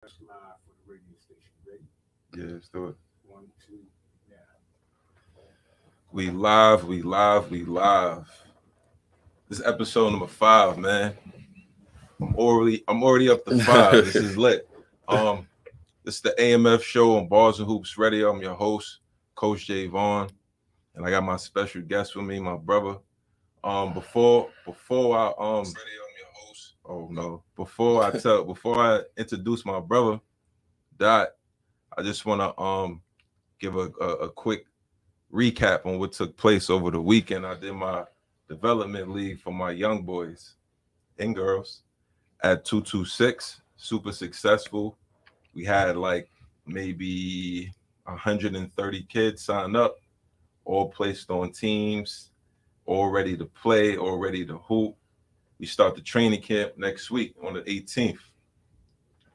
That's live for the radio station. Ready? Yeah, let's do it. One, two, now. We live, we live, we live. This is episode number 5, man. I'm already up to 5. This is lit. Um, this is the AMF show on Bars and Hoops Radio. I'm your host, Coach J Vaughn, and I got my special guest with me, my brother. Before I oh no, before I introduce my brother, Dot, I just wanna give a quick recap on what took place over the weekend. I did my development league for my young boys and girls at 226. Super successful. We had like maybe 130 kids sign up, all placed on teams, all ready to play, all ready to hoop. We start the training camp next week on the 18th.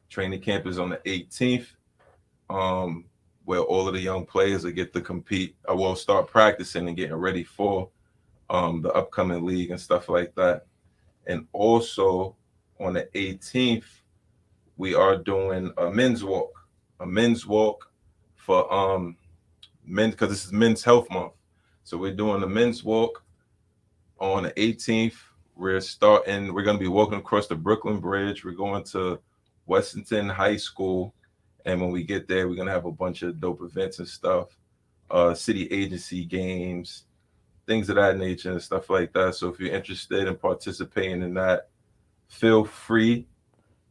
Training camp is on the 18th. Um, where all of the young players will get to compete. I will start practicing and getting ready for the upcoming league and stuff like that. And also on the 18th, we are doing a men's walk for men because this is Men's Health Month. So we're doing a men's walk on the 18th. We're going to be walking across the Brooklyn Bridge. We're going to Westington High School. And when we get there, we're going to have a bunch of dope events and stuff, city agency games, things of that nature and stuff like that. So if you're interested in participating in that, feel free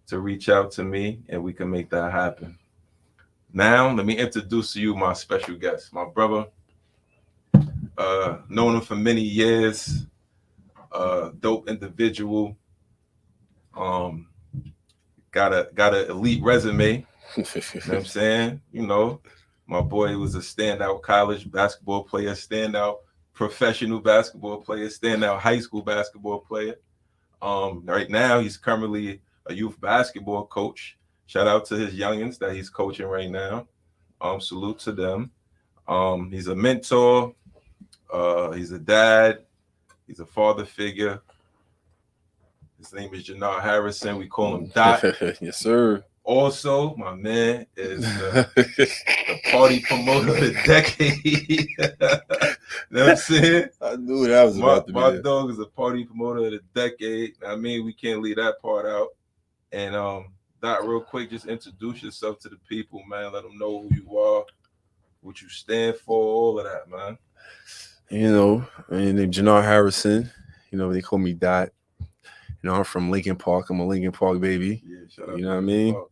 to reach out to me and we can make that happen. Now, let me introduce to you my special guest, my brother. Known him for many years, dope individual. Um, got a elite resume. You know what I'm saying? You know, my boy was a standout college basketball player, standout professional basketball player, standout high school basketball player. Right now, he's currently a youth basketball coach. Shout out to his youngins that he's coaching right now. Salute to them. He's a mentor. He's a dad. He's a father figure. His name is Jenar Harrison. We call him Dot. Yes, sir. Also, my man is the party promoter of the decade. You know what I'm saying? I knew that was about to be My there. dog is a party promoter of the decade. I mean, we can't leave that part out. And Dot, real quick, just introduce yourself to the people, man. Let them know who you are, what you stand for, all of that, man. You know, my name Jenar Harrison. You know, they call me Dot. You know, I'm from Lincoln Park. I'm a Lincoln Park baby. Yeah, shout out You know to what I Lincoln mean? Park.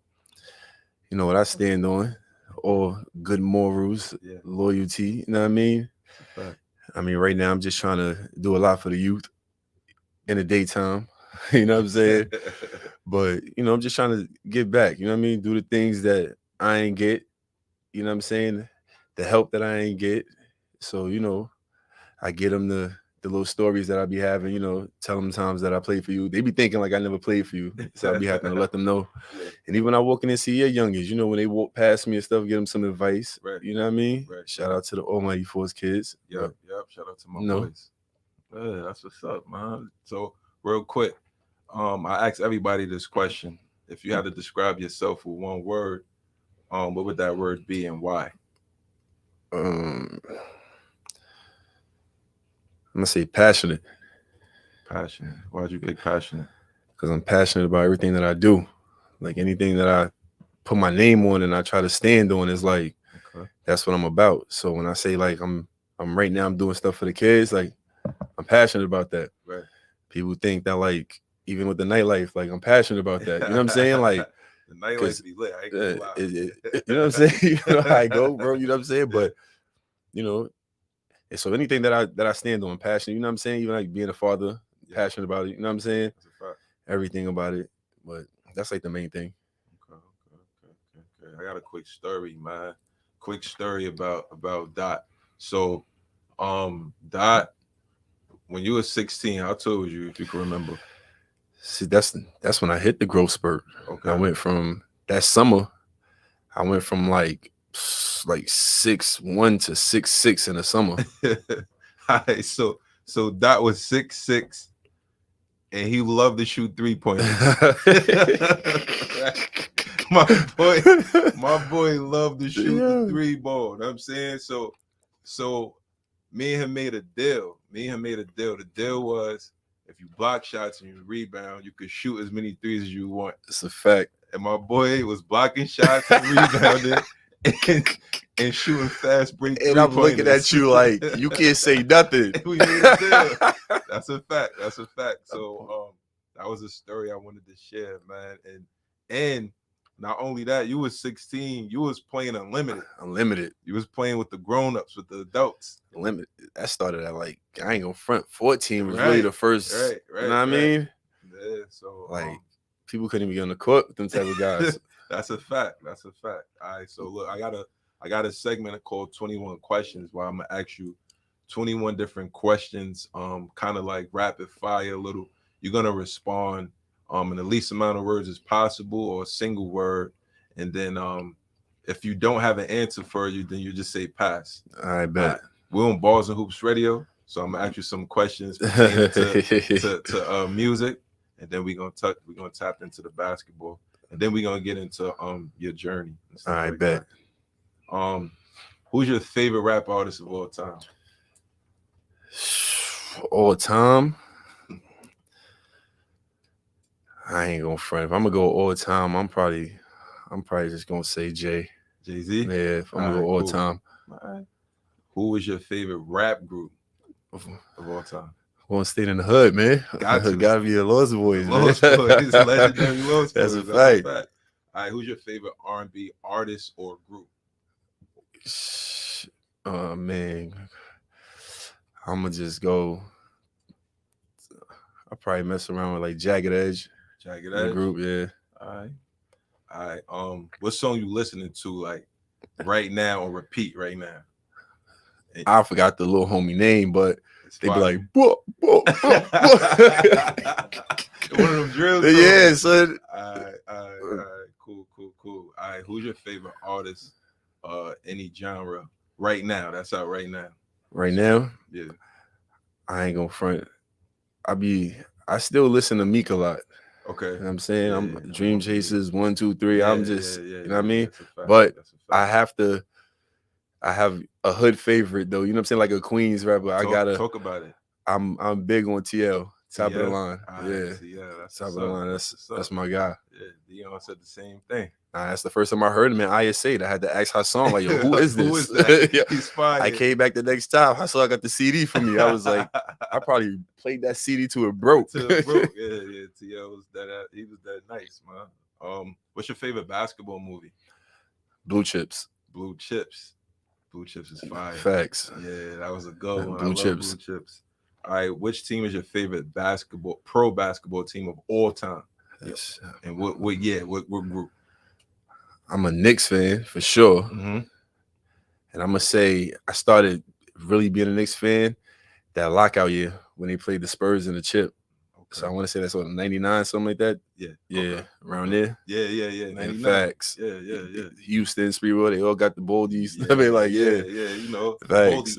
You know what I stand on? All good morals, Yeah. loyalty. You know what I mean? Fact. I mean, right now I'm just trying to do a lot for the youth in the daytime. You know what I'm saying? But, you know, I'm just trying to give back. You know what I mean? Do the things that I ain't get. You know what I'm saying? The help that I ain't get. So, you know, I get them the little stories that I be having, you know, tell them times that I played for you. They be thinking like I never played for you. So I be having to let them know. Yeah. And even when I walk in and see your youngins, you know, when they walk past me and stuff, give them some advice. Right. You know what I mean? Right. Shout out to the Almighty Force kids. Yep. Shout out to my No. boys. Yeah, that's what's up, man. So, real quick, I asked everybody this question. If you had to describe yourself with one word, what would that word be and why? I'm gonna say passionate Passionate. Why'd you pick passionate? because I'm passionate about everything that I do. Like anything that I put my name on and I try to stand on is like Okay. that's what I'm about. So when I say like I'm right now I'm doing stuff for the kids, like I'm passionate about that. Right. People think that like even with the nightlife, like I'm passionate about that. You know what I'm saying? Like the nightlife be lit. I ain't gonna lie. you know what I'm saying? You know how I go, bro. You know what I'm saying? But you know, and so anything that I stand on, passionate. You know what I'm saying? Even like being a father, passionate about it. You know what I'm saying? That's a fact. Everything about it. But that's like the main thing. Okay. I got a quick story, man. Quick story about Dot. So, Dot, when you were 16, how tall was you, if you can remember? See, that's when I hit the growth spurt. Okay. I went from that summer. I went from like 6'1" to 6'6" in the summer. All right, so Dot was 6'6", and he loved to shoot 3-pointers. my boy loved to shoot the 3-ball. You know what I'm saying? So me and him made a deal. The deal was, if you block shots and you rebound, you could shoot as many threes as you want. It's a fact. And my boy was blocking shots and rebounding and shooting fast break. And I'm looking at you like you can't say nothing. We made a deal. That's a fact. So that was a story I wanted to share, man. And not only that, you was 16, you was playing unlimited. You was playing with the grown-ups, with the adults. Unlimited. That started at like, I ain't gonna front. 14 was really the first. Right. You know what I mean? Yeah. So like people couldn't even get on the court with them type of guys. That's a fact. All right. So look, I got a segment called 21 Questions where I'm gonna ask you 21 different questions, kind of like rapid fire a little. You're gonna respond in the least amount of words as possible, or a single word, and then if you don't have an answer for you, then you just say pass. I bet. We're on Balls and Hoops Radio, so I'm gonna ask you some questions pertaining to music, and then we're gonna tap into the basketball, and then we're gonna get into your journey. I bet. That. Who's your favorite rap artist of all time? All time? I ain't gonna front. If I'm gonna go all time, I'm probably just gonna say Jay-Z. Yeah, if I'm gonna go all time. All right. Who was your favorite rap group of all time? Gonna stay in the hood, man. Gotta be the Lost Boys, man. Legendary Lost Boys. That's a fact. All right, who's your favorite R&B artist or group? Oh man, I'm gonna just go. I'll probably mess around with like Jagged Edge. Group, yeah. All right. What song you listening to like right now or repeat right now? I forgot the little homie name, but they be like, one of them drills. Yeah, son. All right. Cool. All right, who's your favorite artist? Any genre right now? That's out right now. Right now? Yeah. I ain't gonna front. I still listen to Meek a lot. Okay. You know what I'm saying? I'm Dream Chasers 1, 2, 3. I'm just you know what I mean? But I have a hood favorite though. You know what I'm saying? Like a Queens rapper. I gotta talk about it. I'm big on TL. Top of the line. That's top of the line. That's my guy. Yeah, Dion said the same thing. That's the first time I heard him in ISA. I had to ask Hassan, like, yo, who is this? Who is that? Yeah. He's fine. I came back the next time. Hassan got the CD for me. I was like, I probably played that CD till it broke. Yeah. TL was that. He was that nice, man. What's your favorite basketball movie? Blue Chips. Blue Chips is fire. Facts. Yeah, that was a good one. Blue Chips. All right, which team is your favorite pro basketball team of all time? Yes. And what group? I'm a Knicks fan for sure. Mm-hmm. And I'm gonna say I started really being a Knicks fan that lockout year when they played the Spurs in the chip. Okay. So I want to say that's what 99, something like that. Yeah. Okay. Around there. Yeah. 99. Facts. Yeah. Houston, Spreewell, they all got the boldies. I mean, like, yeah, you know, facts.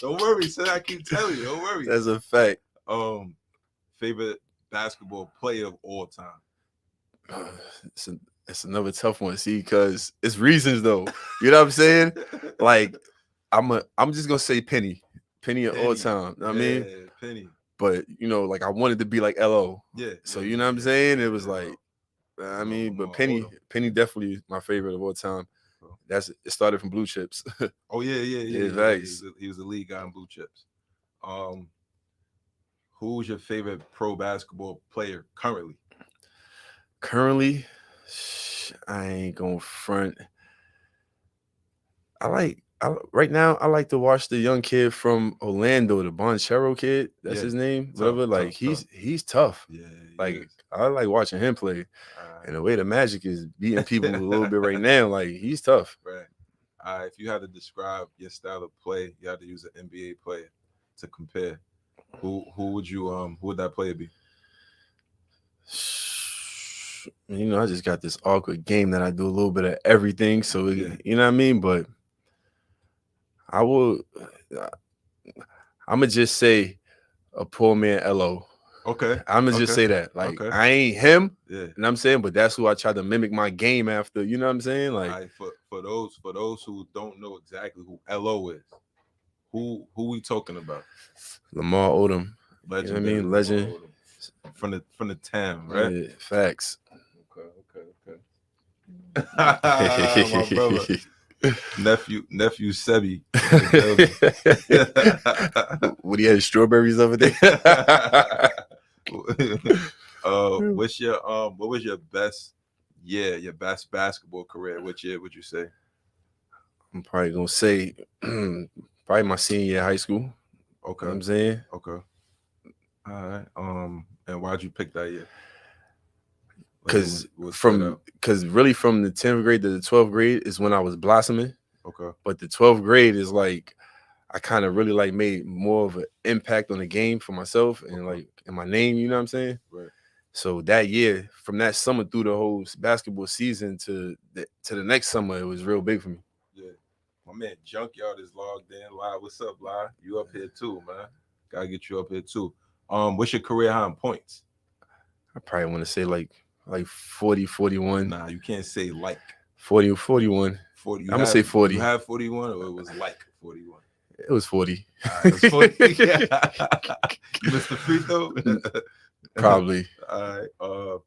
Don't worry, son. I keep telling you, don't worry. That's a fact. Favorite basketball player of all time. It's another tough one, see, because it's reasons though. You know what I'm saying? Like, I'm just gonna say Penny of all time. You know what I mean? Penny. But you know, like I wanted to be like LO. Yeah. So you know what I'm saying? It was like, I mean, but Penny definitely my favorite of all time. It started from Blue Chips. Oh yeah. Facts. He was the lead guy in Blue Chips. Who's your favorite pro basketball player currently? Currently, I ain't gonna front. Right now, I like to watch the young kid from Orlando, the Bonchero kid. That's his name. Whatever. Like he's tough. Yeah. Like I like watching him play. And the way the Magic is beating people a little bit right now, like he's tough. Right. If you had to describe your style of play, you had to use an NBA player to compare. Who would that player be? You know, I just got this awkward game that I do a little bit of everything. So you know what I mean? But I'm gonna just say a poor man LO. Okay. I'm gonna just say that. Like Okay. I ain't him. Yeah. You know what I'm saying? But that's who I try to mimic my game after. You know what I'm saying? Like all right, for those who don't know exactly who LO is, who we talking about? Lamar Odom. Legendary. You know what I mean? Legend. From the town, right? Yeah, facts. Okay. My brother. Nephew Sebi. What, he had strawberries over there? What was your best basketball career? What year would you say? I'm probably gonna say probably my senior year of high school. Okay. You know what I'm saying? Okay. All right. And why'd you pick that year? Because really from the 10th grade to the 12th grade is when I was blossoming. Okay. But the 12th grade is like I kind of really like made more of an impact on the game for myself and like in my name, you know what I'm saying? Right. So that year, from that summer through the whole basketball season to the next summer, it was real big for me. Yeah. My man Junkyard is logged in live. What's up, live? You up here too, man. Gotta get you up here too. What's your career high in points? I probably want to say like 40, 41. Nah, you can't say like 40, 41. 40. I'm gonna say 40. You have 41 or it was like 41? It was 40. It was 40. You missed the free throw? Probably. All right.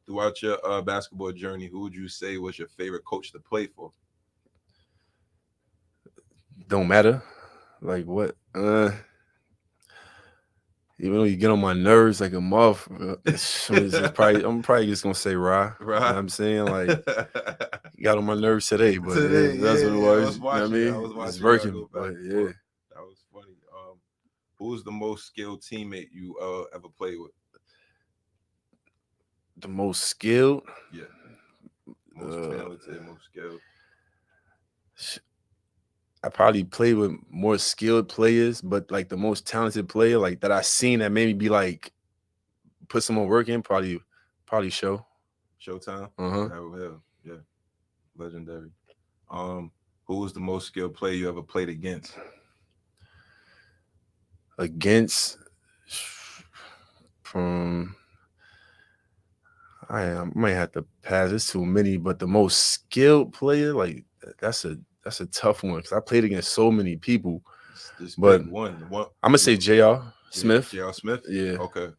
Throughout your basketball journey, who would you say was your favorite coach to play for? Don't matter. Like what? Even though you get on my nerves like a muff, I'm probably just gonna say Ra. You know what I'm saying? Like you got on my nerves today, but that's what it was. You know what I mean? I was watching. It's working, but yeah. That was funny. Who's the most skilled teammate you ever played with? The most skilled? Yeah. Most talented, most skilled. I probably played with more skilled players, but like the most talented player like that I seen that made me be like put some more work in, probably Showtime. Yeah. Legendary. Who was the most skilled player you ever played against? I might have to pass. It's too many, but the most skilled player, like that's a tough one because I played against so many people. But one. I'm gonna say J.R. Smith. J.R. Smith? Yeah. Okay.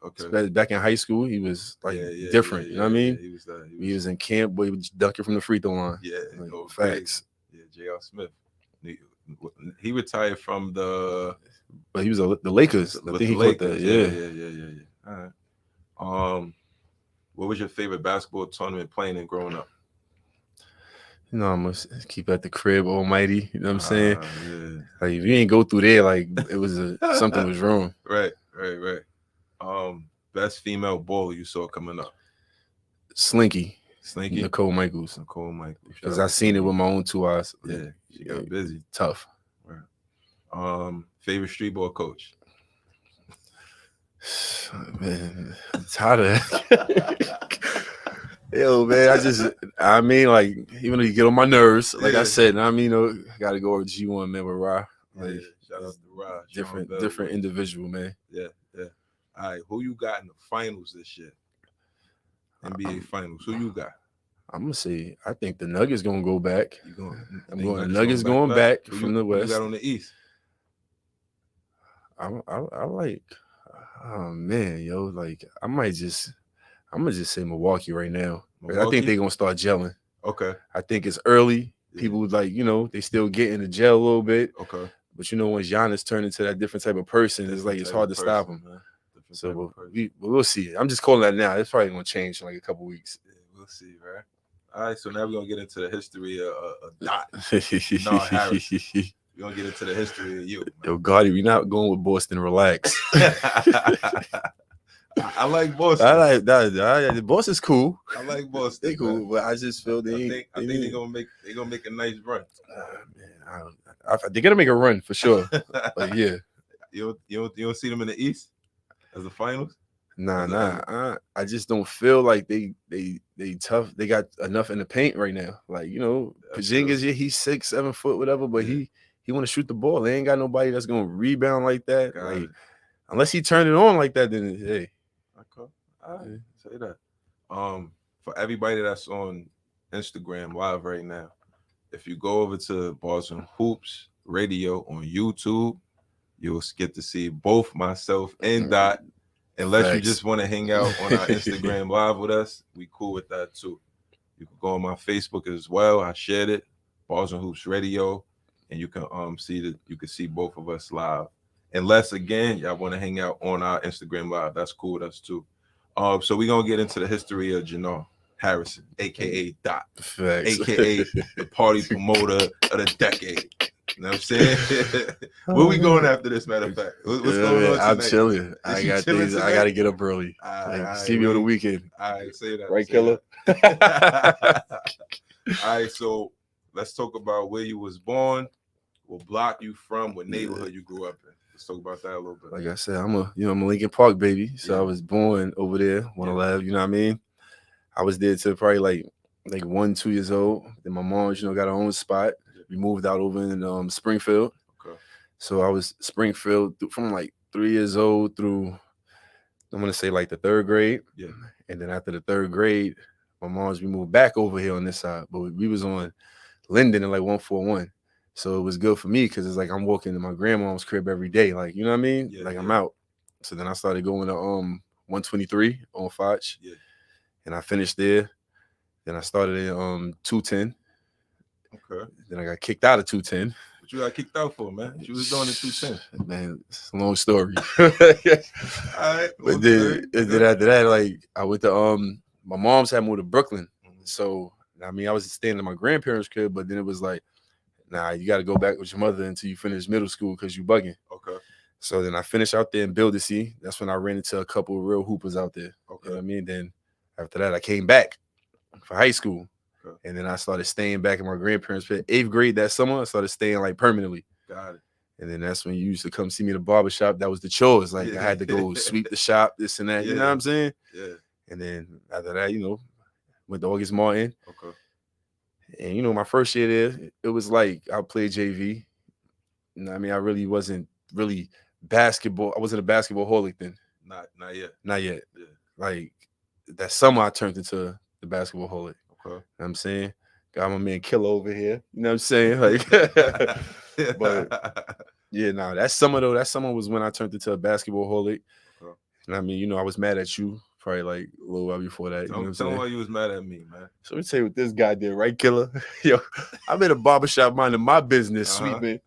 Back in high school, he was like different. You know what I mean? He was in camp, but he was dunking from the free throw line. Yeah. Like, facts. Yeah, J.R. Smith. He retired from the. But he was the Lakers. I think he caught that. Yeah. All right. What was your favorite basketball tournament playing and growing up? You know, I'm gonna keep at the crib, almighty. You know what I'm saying? Yeah. Like if you ain't go through there, like it was something was wrong. Right. Best female baller you saw coming up? Slinky. Nicole Michaels. Because I seen it with my own 2 eyes. Yeah, she got busy. Tough. Right. Favorite street ball coach? Man, I'm tired of that. Yo, man, I mean, like, even though you get on my nerves, like I said, I mean, I gotta go with G1, man, with Ra. Like, shout out to Ra. Different individual, man. Yeah. All right, who you got in the finals this year? NBA finals. Who you got? I'm gonna say I think the Nuggets gonna go back. The Nuggets going back from the West. Who you got on the East? I like. Oh man, yo, like I'm gonna just say Milwaukee right now. I think they're gonna start gelling. Okay. I think it's early. People like, they still get in the gel a little bit. Okay. But once Giannis turned into that different type of person, it's like it's hard to stop him. Man. So we'll see. I'm just calling that now. It's probably gonna change in like a couple weeks. Yeah, we'll see, right? All right, so now we're gonna get into the history of Dot. No, Harris. We're gonna get into the history of you. Man. Yo, Gotti, we're not going with Boston. Relax. I like Boston. I like that. Boston's cool. I like Boston. They cool, but I just feel I think they're gonna make a nice run. Man, they're gonna make a run for sure. But yeah, you don't see them in the East as the finals. Nah. I just don't feel like they tough. They got enough in the paint right now. Like Porzingis, he's 6-7 foot, whatever, but he want to shoot the ball. They ain't got nobody that's gonna rebound like that. Unless he turned it on like that, then hey. Okay. All right. Say that. For everybody that's on Instagram live right now, if you go over to Boston Hoops Radio on YouTube, you'll get to see both myself and Dot. Unless you Facts. just want to hang out on our Instagram live with us, we cool with that too. You can go on my Facebook as well. I shared it, Boston Hoops Radio, and you can see both of us live. Unless again y'all want to hang out on our Instagram live, that's cool with us too. So we're gonna get into the history of Jenar Harrison, aka Dot, Facts. aka the party promoter of the decade. You know what I'm saying? Where we going after this, matter of fact? What's going on tonight? I'm chilling. I got things. I got to get up early. See me on the weekend. I say that. Right, killer? All right, so let's talk about where you was born, what block you from, what neighborhood you grew up in. Let's talk about that a little bit. Like I said, I'm a Lincoln Park baby. So I was born over there, 111, you know what I mean? I was there till probably like 1, 2 years old. Then my mom, got her own spot. We moved out over in Springfield. Okay. So I was Springfield from like 3 years old through, I'm gonna say like the 3rd grade. Yeah. And then after the 3rd grade, we moved back over here on this side. But we was on Linden in like 141. So it was good for me because it's like I'm walking to my grandma's crib every day. Like, you know what I mean? Yeah, I'm out. So then I started going to 123 on Foch. Yeah. And I finished there. Then I started in 210. Okay. Then I got kicked out of 210. What you got kicked out for, man? You was doing the 210. Man, it's a long story. All right. But then after that, like I went to my mom's had moved to Brooklyn. So I mean, I was staying in my grandparents' crib, but then it was like, nah, you got to go back with your mother until you finish middle school because you bugging. Okay. So then I finished out there in Build-A-See. That's when I ran into a couple of real hoopers out there. Okay. You know what I mean? Then after that, I came back for high school. Okay. And then I started staying back in my grandparents' crib. 8th grade that summer, I started staying like permanently. Got it. And then that's when you used to come see me in the barbershop. That was the chores. Like I had to go sweep the shop, this and that. You know what I'm saying? Yeah. And then after that, went to August Martin. Okay. And my first year there, it was like I played JV. You know what I mean? I really wasn't really basketball. I wasn't a basketball holic then. Not yet. Not yet. Yeah. Like that summer I turned into the basketball holic. Okay. You know what I'm saying? Got my man Killer over here. You know what I'm saying? Like but yeah, that summer was when I turned into a basketball holic. Okay. And I mean, I was mad at you probably like a little while before that. Tell me why you was mad at me, man. So let me tell you what this guy did, right, Killer? Yo, I'm in a barbershop minding my business, sweeping.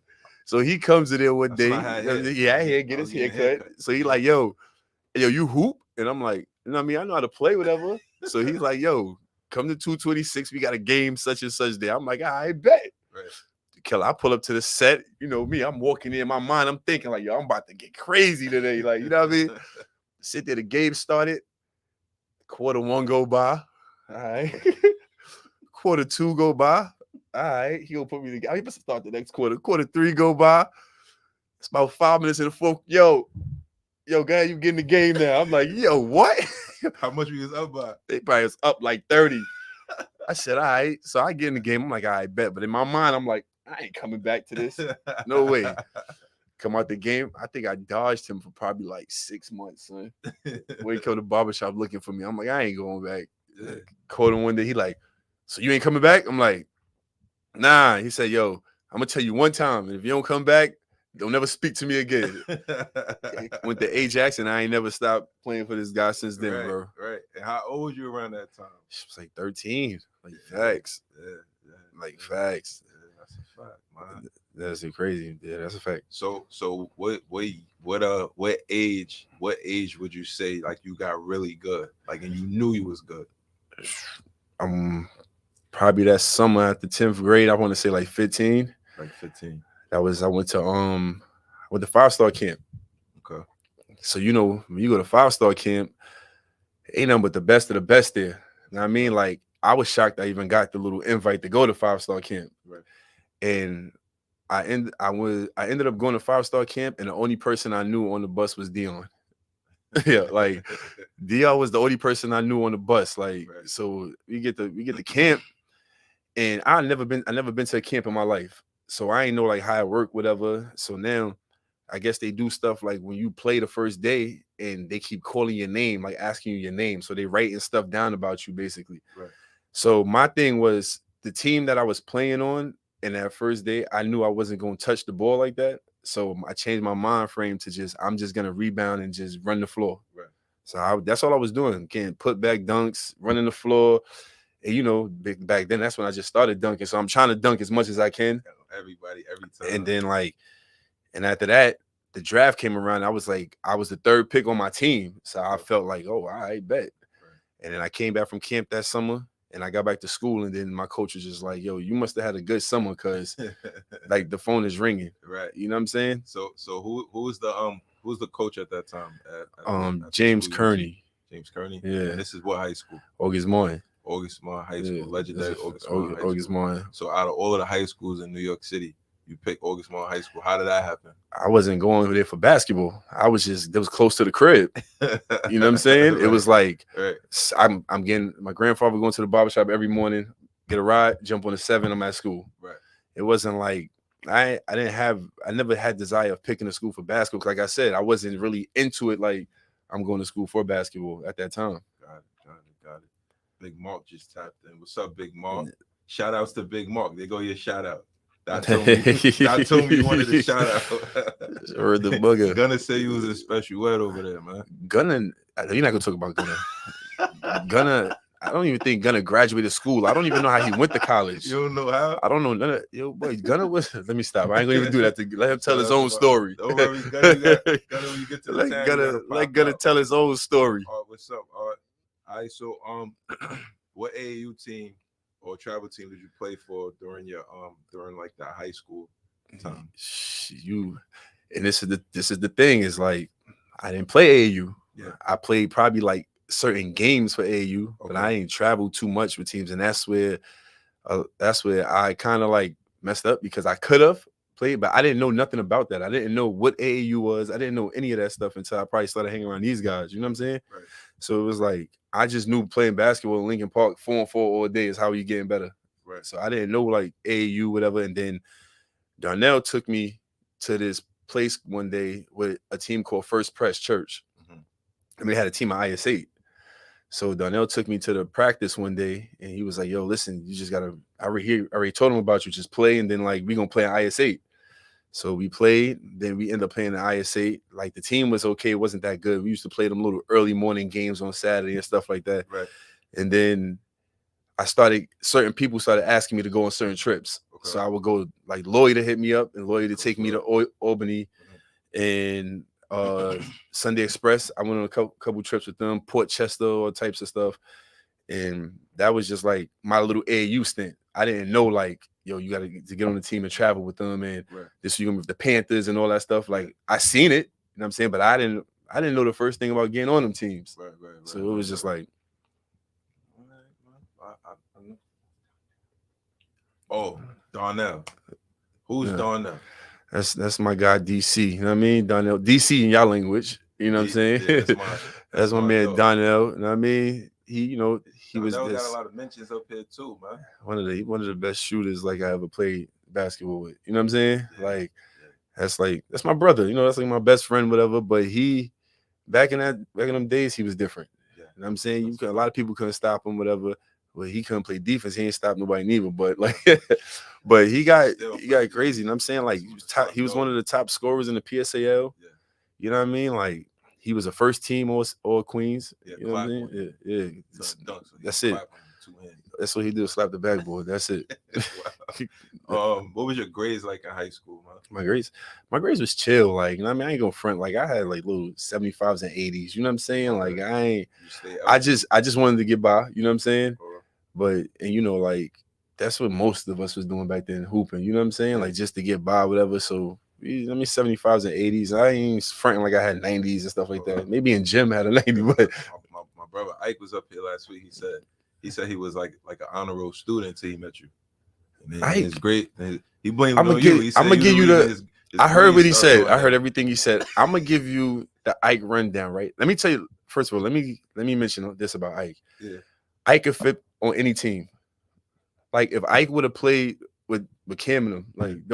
So he comes in there one day. I get his haircut. So he like, yo, you hoop? And I'm like, you know what I mean? I know how to play, whatever. So he's like, yo, come to 226. We got a game such and such day. I'm like, I bet. Right. Killer, I pull up to the set. You know me, I'm walking in my mind. I'm thinking like, yo, I'm about to get crazy today. Like, you know what I mean? Sit there, the game started. Quarter 1 go by. All right. Quarter 2 go by. All right. He'll put me together. He must start the next quarter. Quarter 3 go by. It's about 5 minutes in the 4th. Yo, guy, you getting the game now. I'm like, yo, what? How much we was up by? They probably was up like 30. I said, all right. So I get in the game. I'm like, all right, bet. But in my mind, I'm like, I ain't coming back to this. No way. Come out the game. I think I dodged him for probably like 6 months, son. When he come to the barbershop looking for me. I'm like, I ain't going back. Yeah. Called him one day. He like, so you ain't coming back? I'm like, nah. He said, yo, I'm going to tell you one time. And if you don't come back, don't never speak to me again. Went to Ajax, and I ain't never stopped playing for this guy since then, bro. Right. And how old was you around that time? It was like 13. Like facts. Yeah. Like facts. Yeah, that's a fact, man. That's crazy. Yeah, that's a fact. So what age would you say like you got really good? Like, and you knew you was good? Probably that summer after 10th grade. I want to say like 15. Like 15. I went to 5-star camp. Okay. So when you go to 5-star camp, ain't nothing but the best of the best there. You know what I mean? Like I was shocked I even got the little invite to go to 5-star camp. Right. And I ended up going to 5-star camp, and the only person I knew on the bus was Dion. Yeah, like Dion was the only person I knew on the bus. Like, right. So we get the camp, and I never been to a camp in my life. So I ain't know like how it worked, whatever. So now I guess they do stuff like when you play the first day and they keep calling your name, like asking you your name. So they writing stuff down about you basically. Right. So my thing was the team that I was playing on in that first day, I knew I wasn't going to touch the ball like that. So I changed my mind frame to I'm just going to rebound and just run the floor. Right. So that's all I was doing. Getting put back dunks, running the floor. And, you know, back then, that's when I just started dunking. So I'm trying to dunk as much as I can. Everybody, every time. And then and after that, the draft came around. I was the third pick on my team. So I felt like, oh, all right, bet. Right. And then I came back from camp that summer and I got back to school. And then my coach was just like, yo, you must have had a good summer because like the phone is ringing. Right. You know what I'm saying? So who was the coach at that time? At James Kearney. James Kearney? Yeah. And this is what high school? August Morin High School. Legendary August Morin. So out of all of the high schools in New York City, you picked August Morin High School. How did that happen? I wasn't going there for basketball. I was that was close to the crib. You know what I'm saying? Right. It was like I'm getting my grandfather going to the barbershop every morning, get a ride, jump on the 7, I'm at school. Right. It wasn't like I never had desire of picking a school for basketball. Like I said, I wasn't really into it like I'm going to school for basketball at that time. Got it. Big Mark just tapped in. What's up, Big Mark? Shout outs to Big Mark. There go your shout out. I told me you wanted a shout out. Or the bugger. Gunna say you was a special word over there, man. Gunna, you're not gonna talk about Gunna. Gunna, I don't even think Gunna graduated school. I don't even know how he went to college. You don't know how? I don't know none of yo boy. Gunna was. Let me stop. I ain't gonna even do that. Let him tell his own story. Don't worry, Gunna. When you get to the let Gunna tell his own story. All right, what's up? All right. So what AAU team or travel team did you play for during your during like that high school time? And this is the thing is like I didn't play AAU. Yeah, I played probably like certain games for AAU, but I ain't traveled too much with teams, and that's where I kind of like messed up because I could have played, but I didn't know nothing about that. I didn't know what AAU was. I didn't know any of that stuff until I probably started hanging around these guys. You know what I'm saying? Right. So it was like I just knew playing basketball in Lincoln Park 4-on-4 all day is how you getting better. Right. So I didn't know like AAU, whatever. And then Darnell took me to this place one day with a team called First Press Church. Mm-hmm. And they had a team of IS8. So Darnell took me to the practice one day and he was like, yo, listen, you just gotta, I already told him about you, just play. And then like, we gonna play an IS8. So we played, then we ended up playing the IS8. Like the team was okay, it wasn't that good. We used to play them little early morning games on Saturday and stuff like that. Right. And then certain people started asking me to go on certain trips. Okay. So I would go, like Lloyd to hit me up and Lloyd to take me to Albany. And Sunday Express, I went on a couple trips with them, Port Chester, all types of stuff. And that was just like my little AAU stint. I didn't know like, yo, you got to get on the team and travel with them, and this you with the Panthers and all that stuff. Like I seen it, you know what I'm saying, but I didn't know the first thing about getting on them teams. Right. So it was just like, oh, Darnell. Who's Darnell? That's my guy DC. You know what I mean? Darnell. DC in y'all language. You know what I'm saying? Yeah, that's my man dog. Darnell. You know what I mean? He was got a lot of mentions up here too, man. One of the best shooters like I ever played basketball with. You know what I'm saying? Yeah. That's my brother. You know, that's like my best friend, whatever. But he back in them days, he was different. Yeah. You know what I'm saying? A lot of people couldn't stop him, whatever. Well, he couldn't play defense. He ain't stopped nobody neither. But like, but he got crazy. You know what I'm saying? Like he was one of the top scorers in the PSAL. Yeah. You know what I mean? Like he was a first team all Queens. Yeah, you know what I mean? Yeah. That's it. That's what he did. Slap the backboard. That's it. What was your grades like in high school, man? My grades was chill. Like, you know what I mean? I ain't gonna front. Like, I had like little 75s and 80s. You know what I'm saying? Like, I just wanted to get by. You know what I'm saying? But you know, like that's what most of us was doing back then, hooping. You know what I'm saying? Like just to get by, whatever. So 75s and 80s. I ain't fronting like I had 90s and stuff like that. Maybe in gym I had a 90, but my brother Ike was up here last week. He said he was like an honor roll student until he met you. And it's great. He blamed on you. I'm gonna give you the. I heard what he said. I heard everything he said. I'm gonna give you the Ike rundown. Right. Let me tell you. First of all, let me mention this about Ike. Yeah. Ike could fit on any team. Like if Ike would have played with Cam and them, like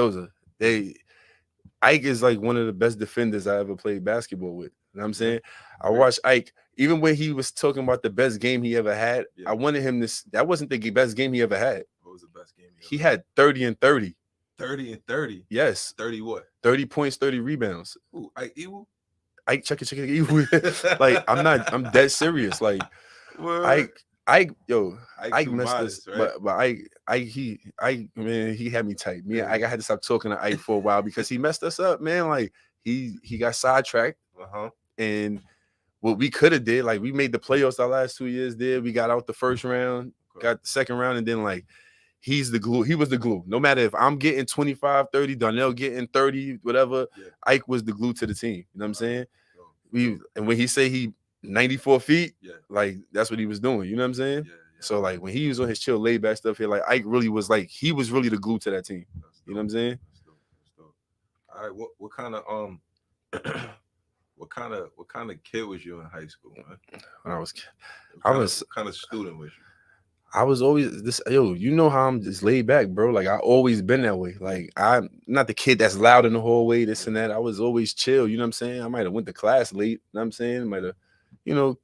Ike is like one of the best defenders I ever played basketball with. You know what I'm saying? I Right. watched Ike, even when he was talking about the best game he ever had, Yeah. I wanted him to, that wasn't the best game he ever had. What was the best game? He had 30 and 30. 30 and 30. Yes. 30 what? 30 points, 30 rebounds. Ooh, Ike Ewell? Ike, check it. Like, I'm dead serious. Like, Ike, yo, Ike messed modest, us, right? but Ike, man, he had me tight. Me and Ike, I had to stop talking to Ike for a while because he messed us up, man. Like, he got sidetracked, and what we could have did, like, we made the playoffs our last 2 years. We got out the first round, got the second round, and then like, he's the glue. He was the glue. No matter if I'm getting 25, 30, Darnell getting 30, whatever, Ike was the glue to the team. You know what I'm saying? And when he say he 94 feet, like, that's what he was doing. You know what I'm saying? So like, when he was on his chill, laid back stuff here, like, Ike really was like, he was really the glue to that team. You know what I'm saying? That's dope. All right, what kind of what kind of kid was you in high school, man? When I was what kind of student was you? I was always this, you know how I'm just laid back, bro. Like, I always been that way. Like, I'm not the kid that's loud in the hallway, this and that. I was always chill, you know what I'm saying? I might have went to class late, you know what I'm saying? Might have,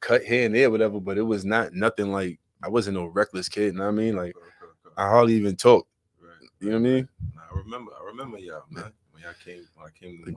cut here and there, whatever, but it was nothing like, I wasn't no reckless kid, you know what I mean? Like, I hardly even talked. You know what I mean? Nah, I remember y'all, man. When I came to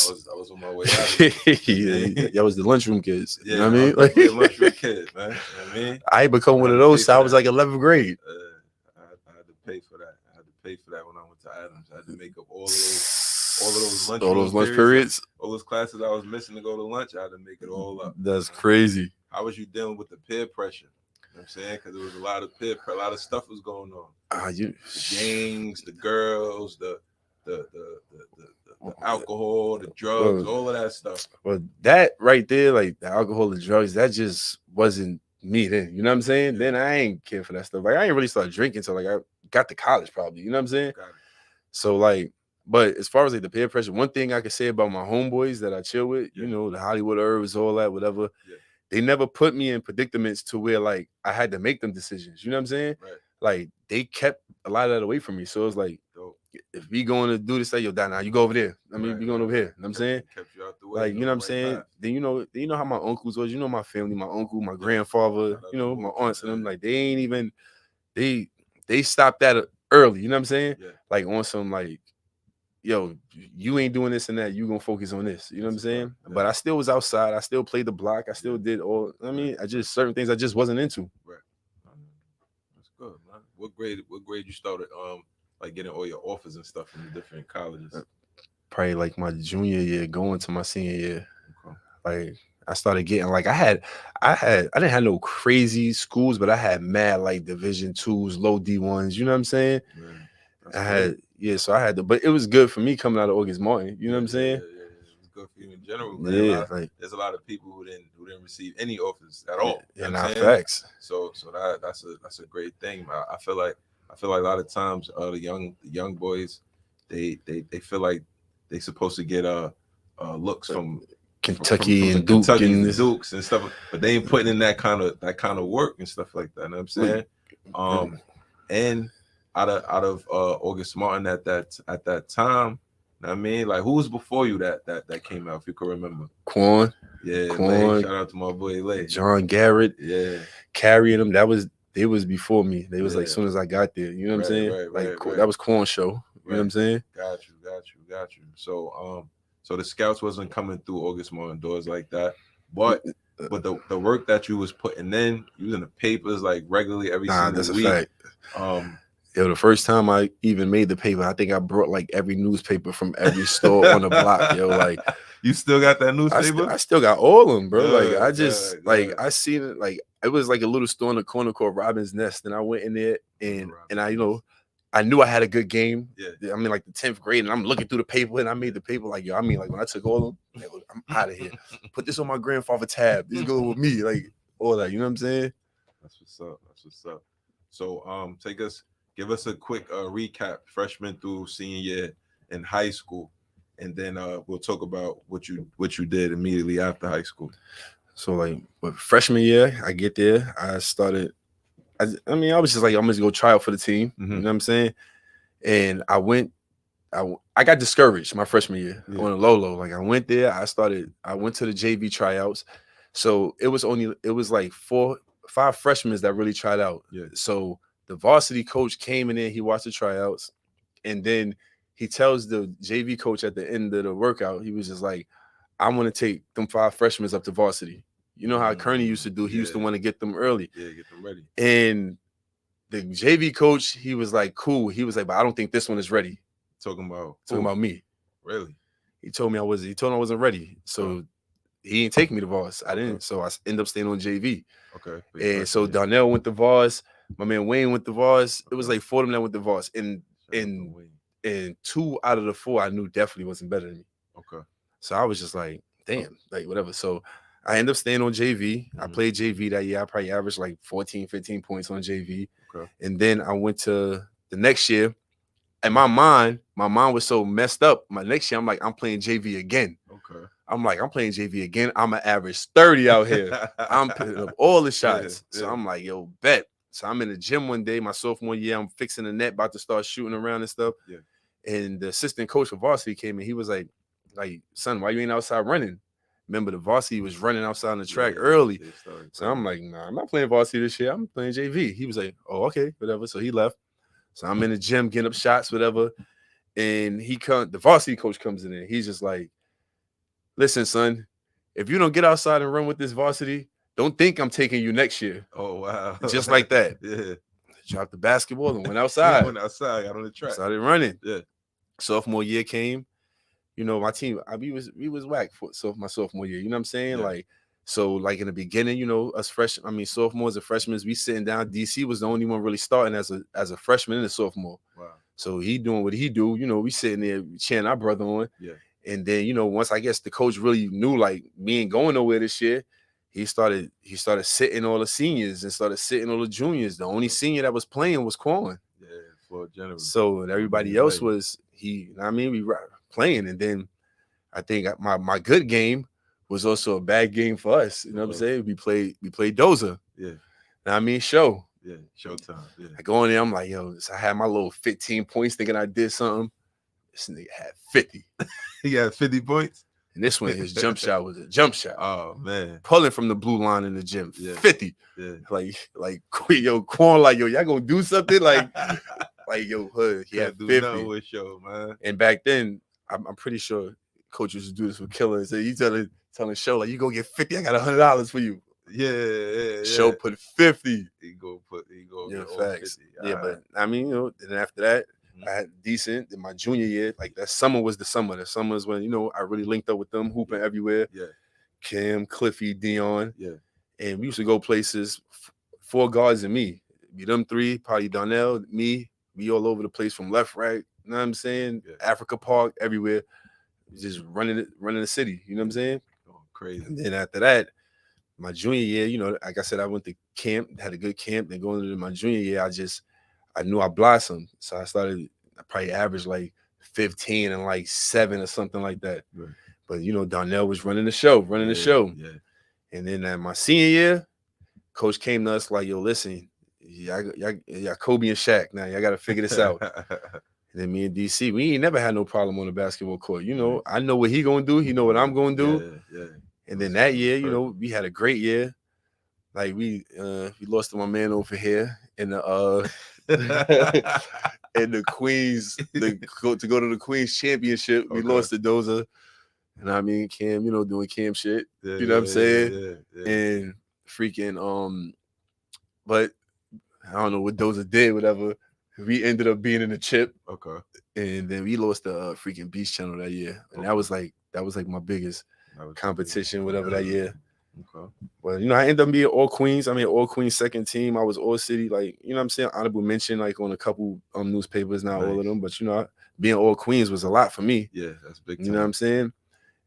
I was on my way out. Y'all was the lunchroom kids. Yeah, you know what I mean? Like a lunchroom kid, man. You know what I mean? I become one of those since I was like 11th grade. I had to pay for that. I had to pay for that when I went to Adams. I had to make up all of those lunch periods, all those classes I was missing to go to lunch. I had to make it all up. That's crazy. How was you dealing with the peer pressure? You know what I'm saying? Because there was a lot of stuff was going on. The gangs, the girls, the alcohol, the drugs, all of that stuff. Well, that right there, like the alcohol and drugs, that just wasn't me then. You know what I'm saying? Yeah. Then I ain't care for that stuff. Like, I ain't really started drinking until like I got to college, probably. You know what I'm saying? So like, but as far as like the peer pressure, one thing I can say about my homeboys that I chill with, the Hollywood Herbs, all that, whatever. They never put me in predicaments to where like I had to make them decisions. You know what I'm saying? Right. Like, they kept a lot of that away from me. So it's like, if we going to do this, say, yo, Dad, now you go over there. I mean, we going over here. You know what I'm saying? Kept you out the way. Like, you know what I'm saying? Then you know how my uncles was. You know my family, my uncle, my grandfather, my aunts and them. Like, they ain't even, they stopped that early. You know what I'm saying? Yeah. Like, on some like, yo, you ain't doing this and that. You gonna focus on this. You know what I'm saying? Yeah. But I still was outside. I still played the block. I still did all. I mean, I just certain things I just wasn't into. Right. That's good, man. What grade you started? Like getting all your offers and stuff from the different colleges. Probably like my junior year, going to my senior year. Okay. Like, I started getting like I didn't have no crazy schools, but I had mad like Division IIs, low D1s. You know what I'm saying? Man, so I had to, but it was good for me coming out of August Martin. You know what I'm saying? Yeah. It was good for you in general, man. There's a lot of people who didn't receive any offers at all. Yeah, not facts. So that's a great thing. I feel like a lot of times the young boys they feel like they supposed to get looks from Kentucky from and Duke and Dukes and stuff, but they ain't putting in that kind of work and stuff like that. You know what I'm saying? And out of August Martin at that time, you know what I mean, like, who was before you that came out, if you can remember? Quan. Yeah, Quan. Shout out to my boy Lay. John Garrett. Yeah, carrying them. They was before me. They was like as soon as I got there. You know what I'm saying? Right. That was Quan show. You know what I'm saying? Got you. So the scouts wasn't coming through August Martin doors like that, but the work that you was putting in, you was in the papers like regularly every single that's week. A fact. The first time I even made the paper, I think I brought like every newspaper from every store on the block. Yo, like, you still got that newspaper? I still got all of them, bro. Like, I just I seen it. Like, it was like a little store in the corner called Robin's Nest, and I went in there and I knew I had a good game. Yeah. I mean, like the 10th grade, and I'm looking through the paper, and I made the paper like, yo, I mean, like when I took all of them, I'm out of here. Put this on my grandfather tab. This go with me, like all that. You know what I'm saying? That's what's up. So, give us a quick recap, freshman through senior year in high school, and then we'll talk about what you did immediately after high school. So, like, but freshman year, I get there, I started. I was just like, I'm just gonna try out for the team. Mm-hmm. You know what I'm saying? And I I got discouraged my freshman year Yeah. on a low. Like I went there, I went to the JV tryouts. So it was like 4-5 freshmen that really tried out. Yeah. So the varsity coach came in there, he watched the tryouts, and then he tells the JV coach at the end of the workout, he was just like, I want to take them 5 freshmen up to varsity. You know how Kearney used to do, he used to want to get them early. Yeah, get them ready. And the JV coach, he was like, cool. He was like, but I don't think this one is ready. Talking about Me. Really? He told me I wasn't ready. So he didn't take me to Vars. I didn't. So I ended up staying on JV. Okay. And so Darnell went to Vars. My man Wayne went to Vars. It was like 4 of them that went to Vars. And 2 out of the 4 I knew definitely wasn't better than me. Okay. So I was just like, damn, like whatever. So I ended up staying on JV. I played JV that year. I probably averaged like 14, 15 points on JV. Okay. And then I went to the next year. And my mind was so messed up. My next year, I'm like, I'm playing JV again. Okay. I'm playing JV again. I'm an average 30 out here. I'm picking up all the shots. Yeah. So I'm like, yo, bet. So I'm in the gym one day, my sophomore year. I'm fixing the net, about to start shooting around and stuff. Yeah. And the assistant coach for varsity came in. He was like, son, why you ain't outside running? Remember, the varsity was running outside on the track early. So I'm like, nah, I'm not playing varsity this year. I'm playing JV. He was like, oh, okay, whatever. So he left. So I'm in the gym getting up shots, whatever. And the varsity coach comes in there. He's just like, listen, son, if you don't get outside and run with this varsity, don't think I'm taking you next year. Oh, wow. Just like that. Yeah. Dropped the basketball and went outside. Got on the track. Started running. Yeah. Sophomore year came. You know, my team, we was whack for my sophomore year. You know what I'm saying? Yeah. So in the beginning, you know, us sophomores and freshmen, we sitting down. DC was the only one really starting as a freshman and a sophomore. Wow. So he doing what he do. You know, we sitting there cheering our brother on. Yeah. And then, you know, once I guess the coach really knew like me ain't going nowhere this year, he started sitting all the seniors and started sitting all the juniors. The only senior that was playing was Quan. Yeah, for general. So everybody else was we were playing. And then I think my good game was also a bad game for us. You know what I'm saying? We played Dozer. Yeah. Show. Yeah, showtime. Yeah. I go in there, I'm like, yo, so I had my little 15 points thinking I did something. This nigga had 50. He had 50 points? And this one, his jump shot was a jump shot. Oh, man. Pulling from the blue line in the gym. Yeah. 50. Yeah. Like, yo, Quan, like, yo, y'all gonna do something? Like, yo, Hood, he had 50. With show, man. And back then, I'm pretty sure coaches would do this with killers. So you telling Show, like, you go get 50, I got $100 for you. Yeah. Show put 50. He go yeah, get facts. 50. Yeah, but I mean, you know, and after that, I had decent in my junior year. Like that summer was the summer. The summer is when, you know, I really linked up with them, hooping everywhere. Yeah. Cam, Cliffy, Dion. Yeah. And we used to go places, 4 guards and me. Be them 3, probably Donnell, me. We all over the place from left, right. You know what I'm saying? Yeah. Africa Park, everywhere. Just running the city. You know what I'm saying? Oh, crazy. And then after that, my junior year, you know, like I said, I went to camp, had a good camp. Then going into my junior year, I knew I blossomed. So I probably averaged like 15 and like 7 or something like that. Right. But, you know, Donnell was running the show. Yeah. And then my senior year, coach came to us like, yo, listen, y'all Kobe and Shaq. Now y'all got to figure this out. And then me and DC, we ain't never had no problem on the basketball court. You know, I know what he going to do. He know what I'm going to do. Yeah. And then that year, you know, we had a great year. Like we lost to my man over here in the in the Queens to go to the Queens championship. We lost to Dozer. And I mean, Cam, you know, doing Cam shit. You know what I'm saying? Yeah. And freaking but I don't know what Dozer did, whatever. We ended up being in the chip. Okay. And then we lost the freaking Beast Channel that year. And that was like my biggest competition, whatever that year. Okay. Well, you know, I ended up being all Queens. I mean, all Queens second team. I was all city, like, you know what I'm saying? Honorable mention, like on a couple newspapers, not all of them. But, you know, being all Queens was a lot for me. Yeah, that's big time. You know what I'm saying?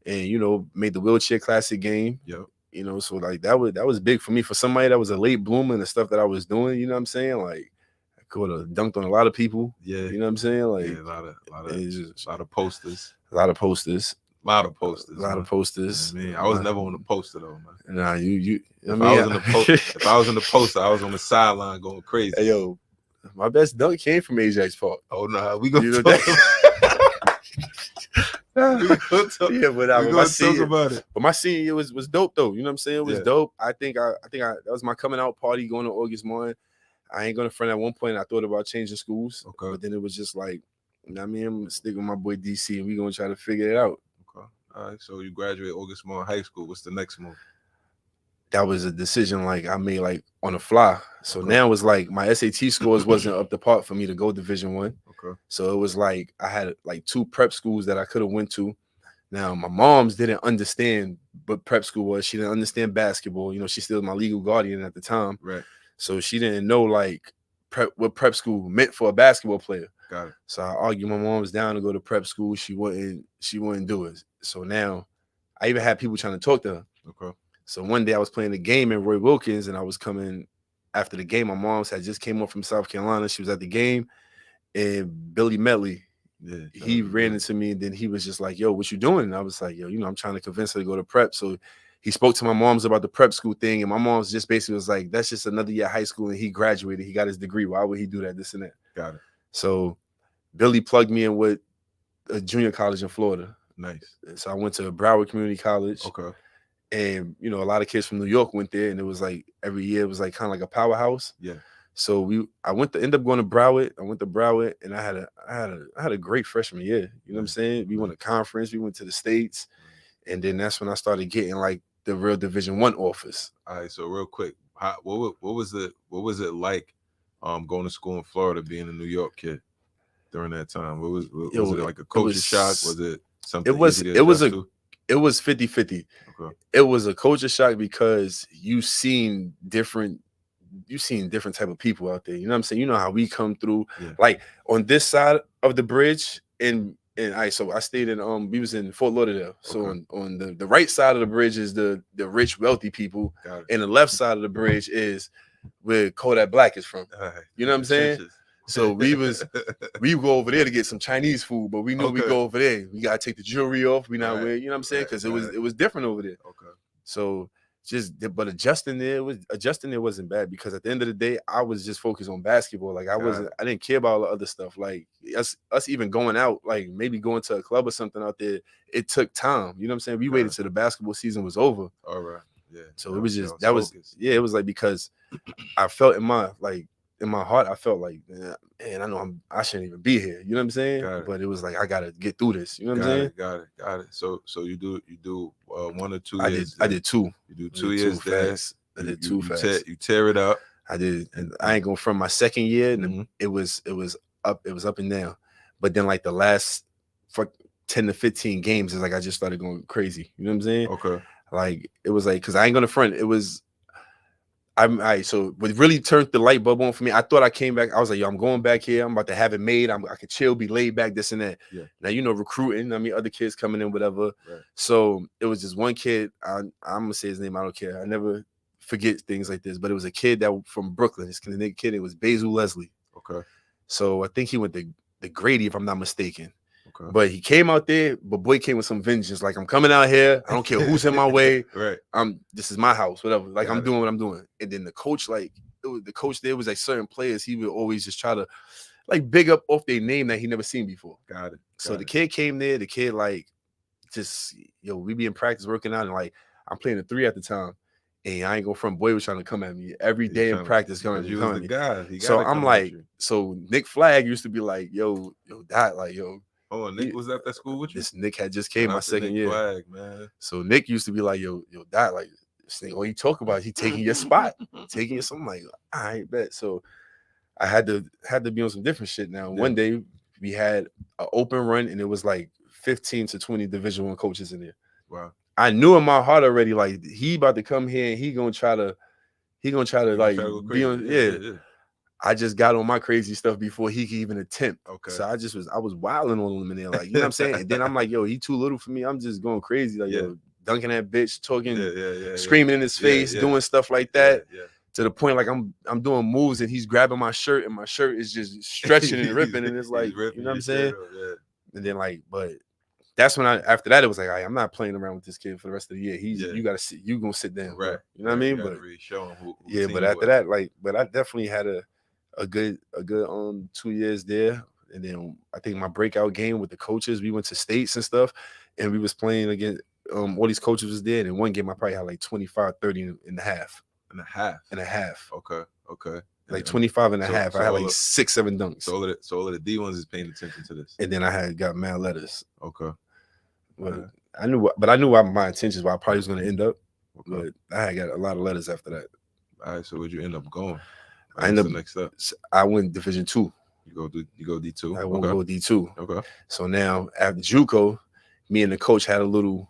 And, you know, made the wheelchair classic game. Yep. You know, so like that was big for me. For somebody that was a late bloomer and the stuff that I was doing, you know what I'm saying? Like, I could have dunked on a lot of people. Yeah. You know what I'm saying? Like, a lot of posters. A lot of posters. A lot of posters. Man, I was never on the poster though, man. Nah, you. If I was in the poster, I was on the sideline going crazy. Hey, yo, my best dunk came from Ajax Park. Oh no, we go. You know that? We gonna talk, Yeah, we gonna talk about it. But my senior year was dope though. You know what I'm saying? It was Yeah. dope. I think that was my coming out party going to August 1. I ain't gonna front. At one point I thought about changing schools, Okay. but then it was just like, you know what I mean, I'm gonna stick with my boy DC and we gonna try to figure it out. Okay. All right. So you graduate August 1 high school. What's the next move? That was a decision like I made like on the fly. So Okay. now it's like my SAT scores wasn't up to par for me to go Division 1. Okay. So it was like I had like 2 prep schools that I could have went to. Now my mom's didn't understand what prep school was. She didn't understand basketball. You know, she's still my legal guardian at the time. Right. So she didn't know like what prep school meant for a basketball player. Got it. So I argued my mom was down to go to prep school. She wouldn't do it. So now I even had people trying to talk to her. Okay. So one day I was playing a game in Roy Wilkins and I was coming after the game. My mom's had just came up from South Carolina. She was at the game and Billy Medley, he ran into me and then he was just like, yo, what you doing? And I was like, yo, you know, I'm trying to convince her to go to prep. So he spoke to my mom's about the prep school thing. And my mom's just basically was like, that's just another year of high school and he graduated. He got his degree. Why would he do that? This and that. Got it. So Billy plugged me in with a junior college in Florida. Nice. So I went to Broward Community College. Okay. And, you know, a lot of kids from New York went there and it was like every year it was like kind of like a powerhouse. Yeah. So I end up going to Broward. I went to Broward and I had a great freshman year. You know what I'm saying? We won a conference, we went to the States. And then that's when I started getting like the real Division 1 offers. All right. So real quick, what was it like going to school in Florida, being a New York kid during that time? Was it like a culture shock? Was it something easy to adjust to? It was 50-50. Okay. It was a culture shock because you've seen different type of people out there. You know what I'm saying? You know how we come through. Yeah. Like on this side of the bridge, so I stayed in we was in Fort Lauderdale. So on the right side of the bridge is the rich, wealthy people. And the left side of the bridge is where Kodak Black is from. You know what I'm saying? So we would go over there to get some Chinese food, but we knew we go over there. We gotta take the jewelry off. We not wear, you know what I'm saying? Because it was different over there. Okay. So but adjusting there wasn't bad because at the end of the day, I was just focused on basketball. Like I didn't care about all the other stuff. Like us even going out, like maybe going to a club or something out there, it took time. You know what I'm saying? We waited till the basketball season was over. All right. Yeah. So it was just it was like because I felt in my heart, I felt like, man, I know I shouldn't even be here. You know what I'm saying? But it was like I gotta get through this. You know what I'm saying? Got it. So you do 1 or 2 years. I did 2. You do 2 years there. I did 2 fast. You tear it up. I did, and I ain't going from my second year. And it was up and down. But then like the last 10 to 15 games is like I just started going crazy. You know what I'm saying? Okay. Like it was like because I ain't gonna front. It was. So what really turned the light bulb on for me, I thought I came back. I was like, yo, I'm going back here. I'm about to have it made. I could chill, be laid back, this and that. Yeah. Now, you know, recruiting, I mean, other kids coming in, whatever. Right. So it was just one kid. I'm going to say his name. I don't care. I never forget things like this. But it was a kid that from Brooklyn. This kid, it was Basil Leslie. Okay. So I think he went to Grady, if I'm not mistaken. Okay. But he came out there, but boy came with some vengeance. Like, I'm coming out here. I don't care who's in my way. Right. This is my house, whatever. Like, I'm doing what I'm doing. And then the coach, the coach there was like certain players, he would always just try to like big up off their name that he never seen before. Got it. So the kid came there, the kid like just, we be in practice working out and like I'm playing a 3 at the time. And I ain't go from boy was trying to come at me every day in practice. Coming at me. Guy. So I'm like, so Nick Flagg used to be like, yo, that like, yo. Oh, Nick was at that school with you? This Nick had just came my second year. Flag, man. So Nick used to be like, yo, that like this thing. All you talk about, he taking your spot, taking your something like, I ain't bet. So I had to be on some different shit now. Yeah. One day we had an open run and it was like 15 to 20 Division I coaches in there. Wow. I knew in my heart already, like he about to come here and he gonna try to like be on yeah. I just got on my crazy stuff before he could even attempt. Okay. So I was wilding on him in there, like, you know what I'm saying? And then I'm like, yo, he too little for me. I'm just going crazy. Like, yo, dunking that bitch, talking, screaming in his face, doing stuff like that. Yeah. To the point like I'm doing moves and he's grabbing my shirt and my shirt is just stretching and ripping. And it's like, you know what I'm saying? Yeah. And then like, but that's when after that, it was like, I'm not playing around with this kid for the rest of the year. You gotta sit, you gonna sit down. Right. You know what I mean? But really show him who but after that, like, but I definitely had a good 2 years there. And then I think my breakout game with the coaches, we went to states and stuff, and we was playing against all these coaches was there. And in one game, I probably had like 25, 30 and a half. And a half. And a half. Okay. Like 25 and a half. So I had like 6, 7 dunks. So all of the D1s is paying attention to this. And then I got mad letters. Okay. But I knew what my intentions were. I probably was going to end up. Okay. But I had got a lot of letters after that. All right. So where'd you end up going? I ended up next up. I went Division 2. You go D2. I won't go D2. Okay. So now after JUCO, me and the coach had a little,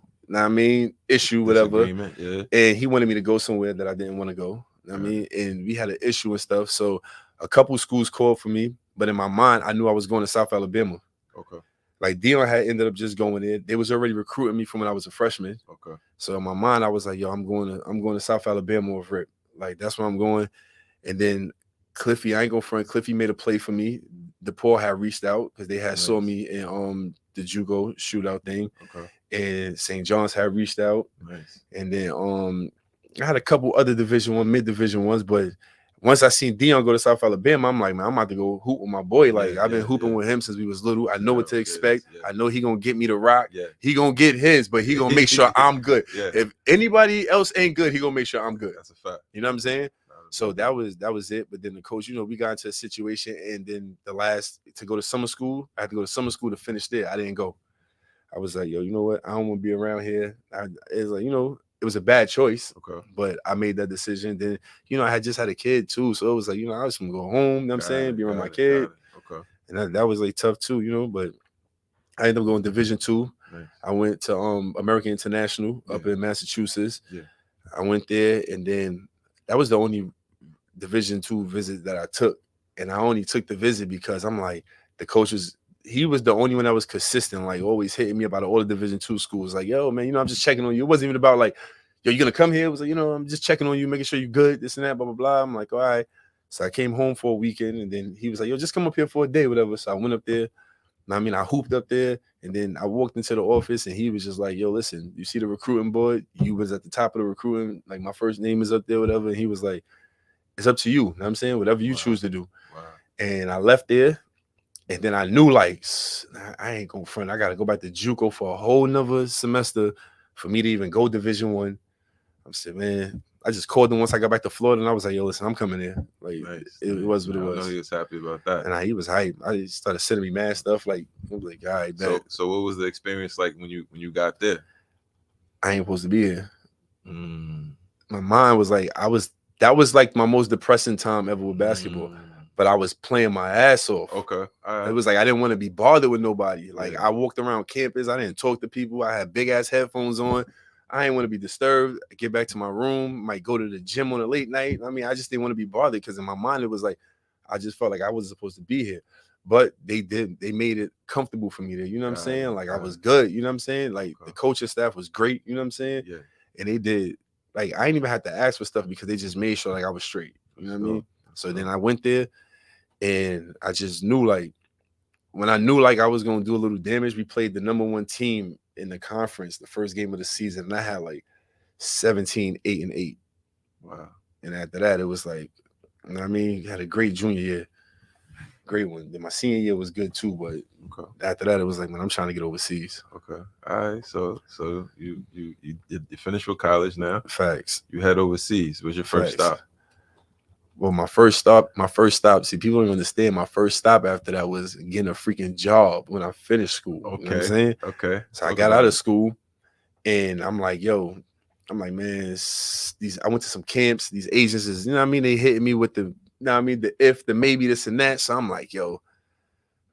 issue, whatever. Yeah. And he wanted me to go somewhere that I didn't want to go. And we had an issue and stuff. So a couple schools called for me, but in my mind, I knew I was going to South Alabama. Okay. Like Dion had ended up just going in. They was already recruiting me from when I was a freshman. Okay. So in my mind, I was like, yo, I'm going to South Alabama with Rip. Like that's where I'm going. And then Cliffy, I ain't going front. Cliffy made a play for me. DePaul had reached out because they had saw me in the JUCO shootout thing. Okay. And St. John's had reached out. Nice. And then I had a couple other Division 1, mid-Division 1s, but once I seen Dion go to South Alabama, I'm like, man, I'm about to go hoop with my boy. Like I've been hooping with him since we was little. I know what to expect. I know he gonna get me the rock. Yeah. He gonna get his, but he gonna make sure I'm good. Yeah. If anybody else ain't good, he gonna make sure I'm good. That's a fact. You know what I'm saying? So that was it. But then the coach, we got into a situation, and then to go to summer school, I had to go to summer school to finish there. I didn't go. I was like, yo, you know what? I don't want to be around here. It's like, it was a bad choice. Okay. But I made that decision. Then, I had just had a kid too. So it was like, I was gonna go home, you know what I'm saying? Be around my kid. Okay. And that was like tough too, but I ended up going Division 2. Nice. I went to American International up in Massachusetts. Yeah. I went there, and then that was the only Division 2 visit that I took. And I only took the visit because I'm like, the coach he was the only one that was consistent, like always hitting me about all the Division 2 schools. Like, yo, man, I'm just checking on you. It wasn't even about like, yo, you gonna come here? It was like, I'm just checking on you, making sure you're good, this and that, blah, blah, blah. I'm like, all right. So I came home for a weekend, and then he was like, yo, just come up here for a day, whatever. So I went up there. I hooped up there, and then I walked into the office, and he was just like, yo, listen, you see the recruiting board? You was at the top of the recruiting, like my first name is up there, whatever. And he was like, it's up to you. You know what I'm saying? Whatever you choose to do. Wow. And I left there. And then I knew, like, I ain't going front. I got to go back to JUCO for a whole nother semester for me to even go Division 1. I'm saying, man, I just called him once I got back to Florida, and I was like, yo, listen, I'm coming there. Like, it was what it was. I know he was happy about that. And he was hyped. I started sending me mad stuff. Like, I was like, all right, bet. So what was the experience like when you got there? I ain't supposed to be here. My mind was like, that was like my most depressing time ever with basketball. But I was playing my ass off. Okay. All right. It was like I didn't want to be bothered with nobody. Like I walked around campus. I didn't talk to people. I had big ass headphones on. I didn't want to be disturbed. I get back to my room, might go to the gym on a late night. I just didn't want to be bothered because in my mind it was like I just felt like I wasn't supposed to be here. But they made it comfortable for me there. You know what I'm saying? Like I was good. You know what I'm saying? Like the coaching staff was great. You know what I'm saying? Yeah. And they did, like, I didn't even have to ask for stuff because they just made sure like I was straight. You know what I mean? So then I went there, and I just knew, like, when I knew like I was gonna do a little damage, we played the number 1 team in the conference, the first game of the season, and I had like 17, 8 and 8. Wow. And after that, it was like, you know what I mean? Had a great junior year. Great one. Then my senior year was good too, but after that, it was like, man, I'm trying to get overseas. Okay. All right. So you finished with college now. Facts. You head overseas. What's your first stop? Well, my first stop, see, people don't understand. My first stop after that was getting a freaking job when I finished school. Okay. You know what I'm saying? Okay. So I got out of school, and I'm like, man, I went to some camps, these agencies, you know what I mean? They hitting me with the, you know what I mean, the if, the maybe, this and that. So I'm like, yo,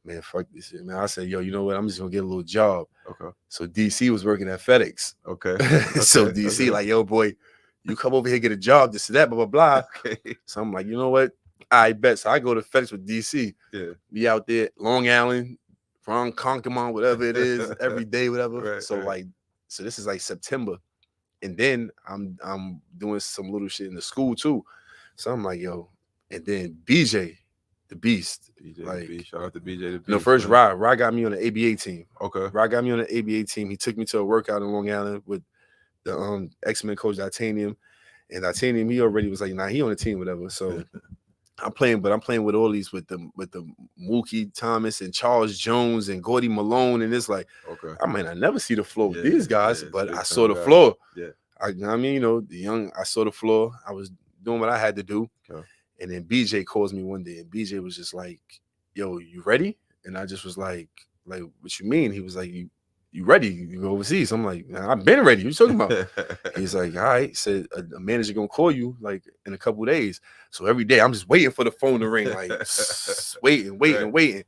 man, fuck this shit, man. I said, yo, you know what? I'm just gonna get a little job. Okay. So DC was working at FedEx. Okay. So DC, like, yo, boy, you come over here, get a job, this and that, blah, blah, blah. Okay. So I'm like, you know what? I bet. So I go to FedEx with DC. Yeah. Be out there, Long Island, from Conkermont, whatever it is, every day, whatever. Right, so so this is like September. And then I'm doing some little shit in the school too. So I'm like, yo, and then BJ, the Beast. BJ, like, the Beast. Shout out to BJ, the Beast. No, first Rod got me on the ABA team. Okay. Rod got me on the ABA team. He took me to a workout in Long Island with the X-Men coach Titanium. And Titanium, he already was like, nah, he on the team, whatever. So I'm playing with all these with the Mookie Thomas and Charles Jones and Gordy Malone, and it's like, Okay. I never see the floor with these guys, it's but big I time saw the guys. floor. Yeah. I mean, you know, I saw the floor. I was doing what I had to do. Okay. And then BJ calls me one day, and BJ was just like, "Yo, you ready?" And I just was like, what you mean? He was like, you ready? You go overseas? I'm like, I've been ready. What you talking about? He's like, all right. He said a manager gonna call you like in a couple of days. So every day I'm just waiting for the phone to ring, like waiting.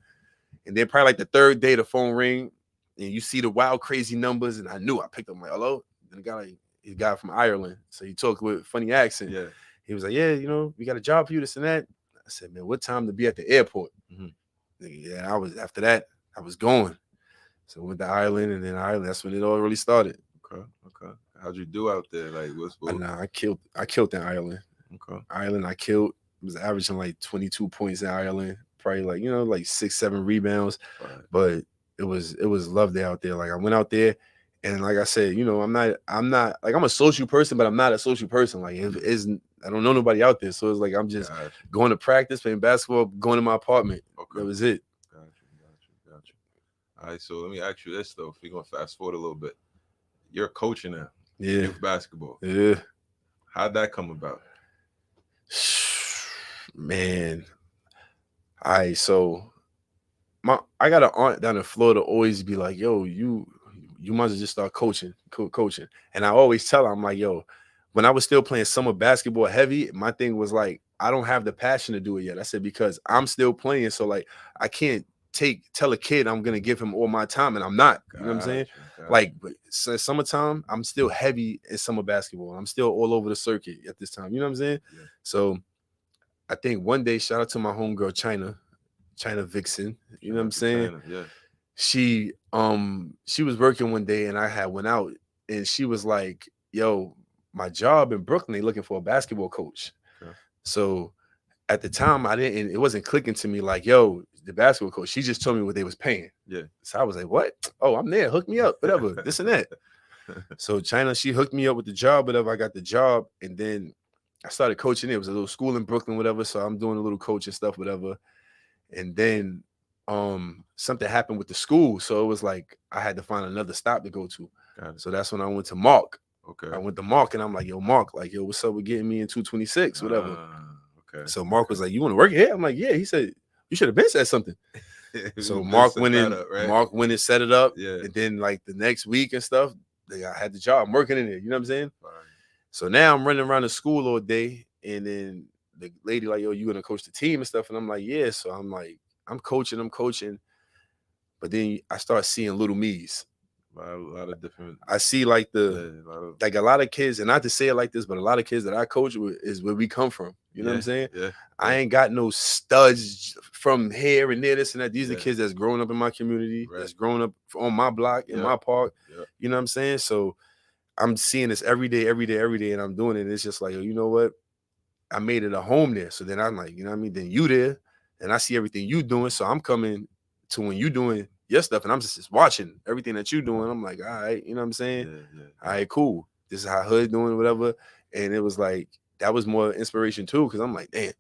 And then probably like the third day the phone ring, and you see the wild crazy numbers, and I knew. I picked up, I'm like, hello. And the guy from Ireland, so he talked with a funny accent. Yeah. He was like, yeah, you know, we got a job for you, this and that. I said, man, what time to be at the airport? Mm-hmm. Yeah, after that, I was going. So I went to Ireland, and then Ireland, that's when it all really started. Okay. How'd you do out there? Like, I killed in Ireland. Okay. Ireland, I killed. It was averaging like 22 points in Ireland, probably like, you know, like 6-7 rebounds. Right. But it was lovely out there. Like I went out there, and like I said, you know, I'm not like, I'm a social person, but I'm not a social person. Like I don't know nobody out there, so it's like I'm just going to practice, playing basketball, going to my apartment. Okay. That was it. Got you. All right, so let me ask you this though. If we're gonna fast forward a little bit, you're coaching now. Yeah. Youth basketball. Yeah. How'd that come about? Man. All right, so I got an aunt down in Florida always be like, yo, you might as well just start coaching. And I always tell her, I'm like, yo, when I was still playing summer basketball heavy, my thing was like, I don't have the passion to do it yet. I said, because I'm still playing, so like I can't tell a kid I'm gonna give him all my time, and I'm not. You know what I'm saying? Like, but since summertime, I'm still heavy in summer basketball. I'm still all over the circuit at this time. You know what I'm saying? Yeah. So I think one day, shout out to my homegirl China Vixen. You know what I'm saying? China, yeah. She was working one day, and I had went out, and she was like, yo, my job in Brooklyn, they looking for a basketball coach. Okay. So at the time, it wasn't clicking to me like, yo, the basketball coach. She just told me what they was paying. Yeah. So I was like, what? Oh, I'm there. Hook me up, whatever, this and that. So China, she hooked me up with the job, whatever. I got the job, and then I started coaching. It was a little school in Brooklyn, whatever. So I'm doing a little coaching stuff, whatever. And then something happened with the school. So it was like I had to find another stop to go to. So that's when I went to Mark. Okay. I went to Mark, and I'm like, yo, Mark, like, yo, what's up with getting me in 226, whatever. Okay. So Mark was like, you want to work here? I'm like, yeah. He said, you should have been said something. So Mark went in, Mark went and set it up. Yeah. And then like the next week and stuff, I had the job. I'm working in there. You know what I'm saying? Right. So now I'm running around the school all day. And then the lady like, yo, you going to coach the team and stuff? And I'm like, yeah. So I'm like, I'm coaching. But then I start seeing little me's. A lot of different. I see like a lot of kids, and not to say it like this, but a lot of kids that I coach with is where we come from. You know what I'm saying? Yeah. I ain't got no studs from here and there, this and that. These are the kids that's growing up in my community, that's growing up on my block, in my park. Yeah. You know what I'm saying? So I'm seeing this every day, and I'm doing it. And it's just like, you know what? I made it a home there. So then I'm like, you know what I mean? Then you there, and I see everything you doing. So I'm coming to when you doing your stuff, and I'm just watching everything that you doing. I'm like, all right, you know what I'm saying? Yeah. All right, cool. This is how Hood doing, whatever. And it was like, that was more inspiration too, because I'm like, damn,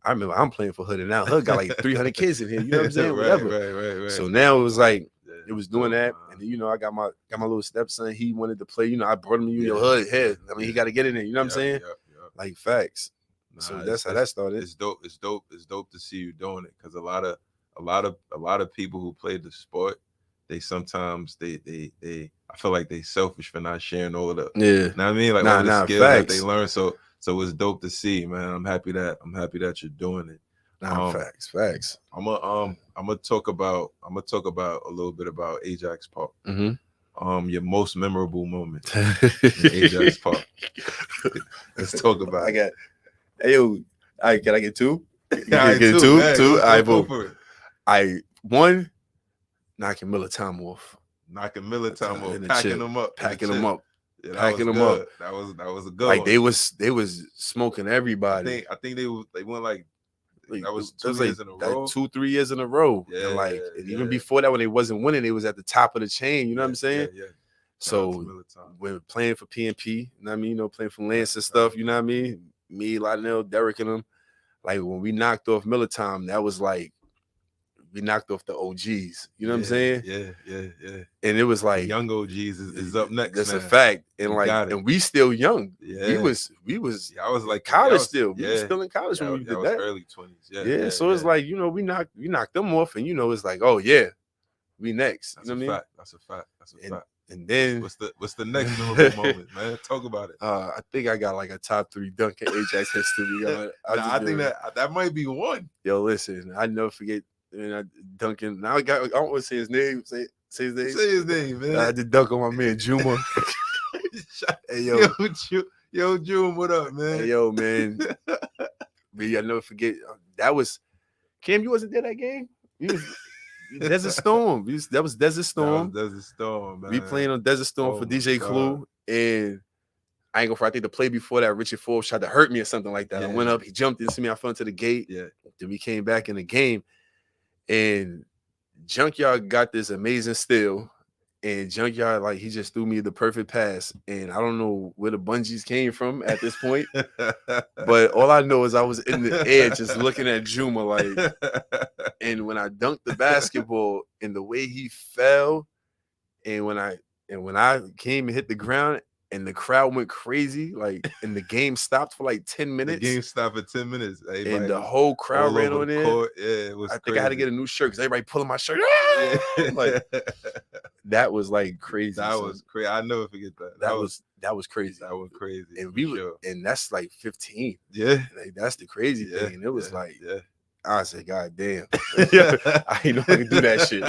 I remember I'm playing for Hood, and now Hood got like 300 kids in here. You know what I'm saying? Whatever. Right. So now it was like, it was doing that. And then, you know, I got my little stepson. He wanted to play. You know, I brought him to your Hood head. I mean, he got to get in there. You know what I'm saying? Like, facts. So that's how that started. It's dope. It's dope to see you doing it, because a lot of people who play the sport, they sometimes they I feel like they selfish for not sharing all of the you know what I mean, like all the skills that they learn. So it's dope to see, man. I'm happy that you're doing it. Facts. I'm gonna talk about a little bit about Ajax Park. Mm-hmm. Your most memorable moment in Ajax Park. Let's talk about it. Hey, yo, all right, can I get two? Get two? All right, boom. One, knocking Miller time off. Packing them up. Yeah, packing them up. That was a good like one. They was smoking everybody. I think they went like that was 2 years in a row. 2-3 years in a row. Yeah, and even before that, when they wasn't winning, they was at the top of the chain. You know what I'm saying? Yeah. So we're playing for PNP. You know what I mean? You know, playing for Lance and stuff. You know what I mean? Me, Lionel, Derek, and them. like when we knocked off Miller Time, that was like we knocked off the OGs. You know what I'm saying? Yeah. And it was The like young OGs is up next. That's now. a fact. And You like, got it. and we still young. Yeah. We was Yeah, I was like college was, still. Yeah. We was still in college when we did was that. early 20s. Yeah. So it's like, you know, we knocked them off, and you know, it's like, oh yeah, we next. That's you know what I mean? That's a fact. And then what's the next memorable moment, man? Talk about it. I think I got like a top 3 dunk in Ajax history. I think that might be one. Yo, listen, I never forget dunking. Now I don't want to say his name. Say his name. Say his name, man. I did dunk on my man Juma. Hey yo, Juma, what up, man? Hey yo, man. I never forget. That was Cam. You wasn't there that game. You was Desert Storm. That was Desert Storm. Desert Storm, man. We playing on Desert Storm for DJ Clue, and I ain't gonna front. I think the play before that, Richard Forbes tried to hurt me or something like that. I went up, he jumped into me, I fell into the gate. Yeah. Then we came back in the game, and Junkyard got this amazing steal, and Junkyard, like, he just threw me the perfect pass, and I don't know where the bungees came from at this point, but all I know is I was in the air just looking at Juma, like, and when I dunked the basketball and the way he fell, and when I came and hit the ground, and the crowd went crazy, like, and the game stopped for like 10 minutes. The game stopped for 10 minutes. Everybody, and the whole crowd ran on there. Yeah, it was I think I had to get a new shirt because everybody pulling my shirt. Like, that was like crazy. That was crazy. I never forget that. That was crazy. That was crazy. And we were, and that's like 15. Yeah. Like, that's the crazy thing. And it was like, yeah. I said, God damn. I ain't know I could do that shit.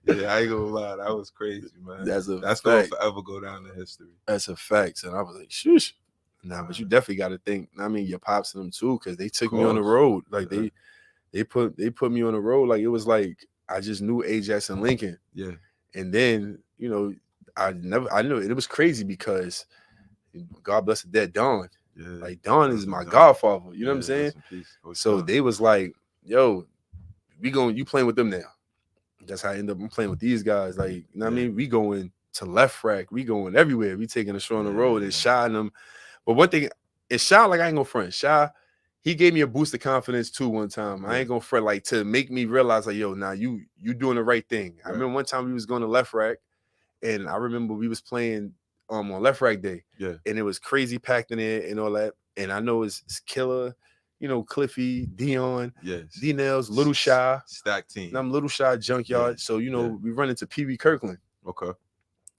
Yeah, I ain't gonna lie. That was crazy, man. That's gonna forever go down in history. That's a fact. And I was like, shush. Nah, but you definitely got to think. I mean, your pops and them too, because they took me on the road. Like they put me on the road. Like, it was like I just knew Ajax and Lincoln. Yeah. And then, you know, I knew it was crazy because God bless the dead Don. Yeah. Like, Don is my godfather. You know what I'm saying? So Don. they was like, yo, you playing with them now. That's how I end up playing with these guys. Like, you know what I mean? We going to left rack. We going everywhere. We taking a show on the road and shotting them. But one thing, it's Shy, like, I ain't gonna front. Shy, he gave me a boost of confidence too one time. Yeah. I ain't gonna front, like, to make me realize, like, yo, nah, you doing the right thing. I remember one time we was going to left rack, and I remember we was playing on left rack day. Yeah. And it was crazy packed in there and all that. And I know it's Killer, you know, Cliffy, Dion, D-Nails, Little Shy. Stack team. And I'm Little Shy, Junkyard. Yeah. So, you know, we run into Pee Wee Kirkland. Okay.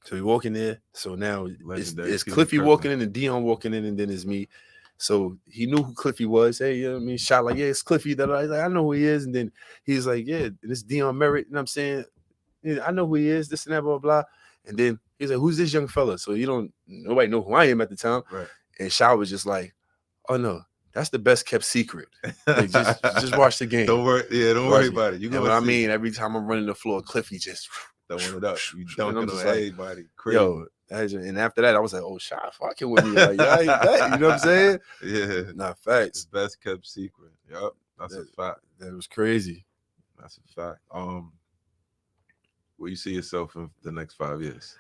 So we walk in there. So now it's Cliffy walking in and Dion walking in, and then it's me. So he knew who Cliffy was. Hey, you know what I mean? Shot like, yeah, it's Cliffy. That I like, I know who he is. And then he's like, yeah, this Dion Merritt. You know what I'm saying? Yeah, I know who he is, this and that, blah, blah, blah. And then he's like, who's this young fella? So nobody know who I am at the time. Right. And Shah was just like, oh no, that's the best kept secret. Like, just watch the game. Don't worry about it. You know what I mean? Every time I'm running the floor, Cliffy just throwing it up. You dunking on everybody. Crazy. Yo, and after that, I was like, oh, Shah fucking with me. Like, yeah, ain't that. You know what I'm saying? Yeah. Not facts. Best kept secret. Yep. That's a fact. That was crazy. That's a fact. Where you see yourself in the next 5 years?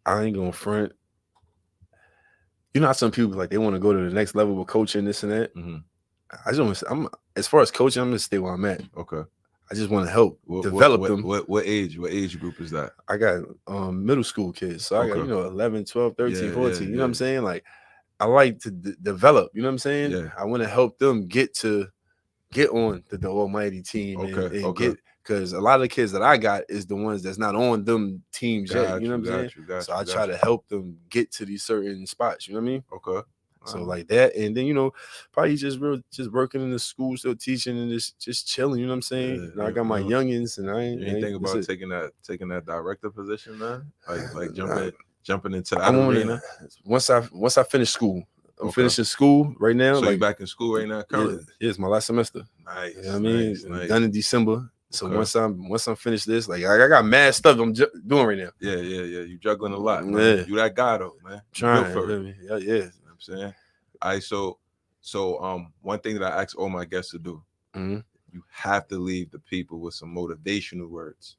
I ain't gonna front. You know how some people, like, they want to go to the next level with coaching, this and that. Mm-hmm. I just want as far as coaching, I'm gonna stay where I'm at. Okay. I just want to help develop them. What age group is that? I got middle school kids. So I got, 11, 12, 13, 14. You know what I'm saying? Like, I like to develop, you know what I'm saying? Yeah. I want to help them get on the almighty team and get, because a lot of the kids that I got is the ones that's not on them teams yet. You know what I'm saying? So I try to help them get to these certain spots. You know what I mean? Okay. So like that, and then probably just working in the school, still teaching and just chilling. You know what I'm saying? I got my youngins, and I ain't think about taking that director position, man. Like jumping into that arena. Once I finish school, I'm finishing school right now. So you're back in school right now, currently? Yeah, it's my last semester. Nice. You know what I mean? Nice. Done in December. So once I'm finished this, like, I got mad stuff I'm doing right now. Yeah. You juggling a lot, man. Yeah. You that guy though, man. Trying. Yeah. You know what I'm saying? All right, so one thing that I ask all my guests to do, you have to leave the people with some motivational words.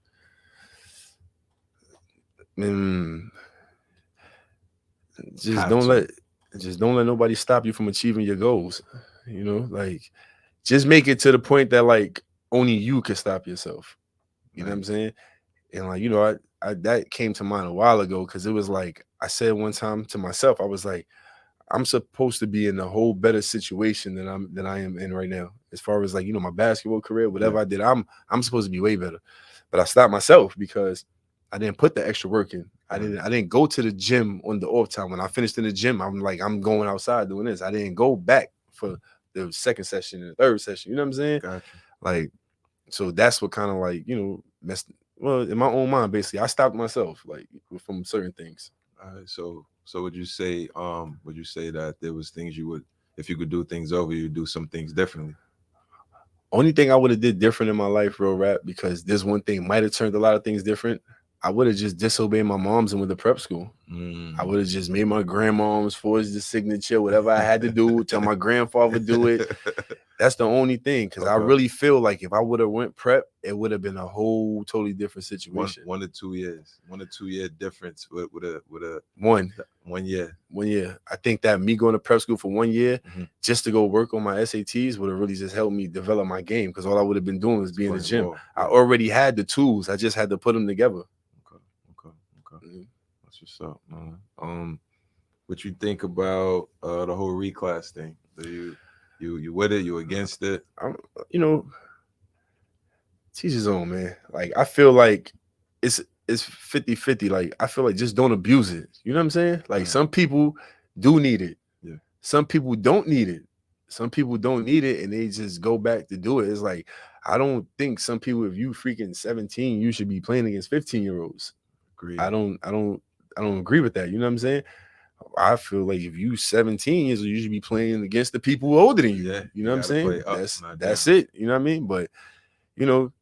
Just don't let nobody stop you from achieving your goals. You know, like just make it to the point that like only you can stop yourself. You know what I'm saying? And like, you know, I that came to mind a while ago because it was like I said one time to myself, I was like, I'm supposed to be in a whole better situation than I am in right now. As far as like, you know, my basketball career, whatever I did, I'm supposed to be way better. But I stopped myself because I didn't put the extra work in. I didn't go to the gym on the off time. When I finished in the gym, I'm like, I'm going outside doing this. I didn't go back for the second session and the third session. You know what I'm saying? Gotcha. Like, so that's what kind of like, you know, messed. Well, in my own mind, basically, I stopped myself like from certain things. All right, so would you say that there was things you would, if you could do things over, you'd do some things differently? Only thing I would have did different in my life, real rap, because this one thing might have turned a lot of things different. I would have just disobeyed my moms and went to prep school. I would have just made my grandmoms forge the signature, whatever I had to do, tell my grandfather do it. That's the only thing, because I really feel like if I would have went prep, it would have been a whole totally different situation. 1 to 2 years, 1 to 2 year difference with a 1 year. 1 year. I think that me going to prep school for 1 year just to go work on my SATs would have really just helped me develop my game, because all I would have been doing was being in the gym. Ball. I already had the tools. I just had to put them together. Okay. That's what's up, man. What you think about the whole reclass thing? You with it? You against it? You know, teach his own, man. Like, I feel like it's 50-50. Like, I feel like just don't abuse it. You know what I'm saying? Like, some people do need it. Yeah. Some people don't need it. Some people don't need it and they just go back to do it. It's like, I don't think some people, if you freaking 17, you should be playing against 15-year-olds. Agreed. I don't agree with that. You know what I'm saying? I feel like if you 17 years old, you should be playing against the people who are older than you. Yeah, you know what I'm saying? That's down. it. You know what I mean? But you know,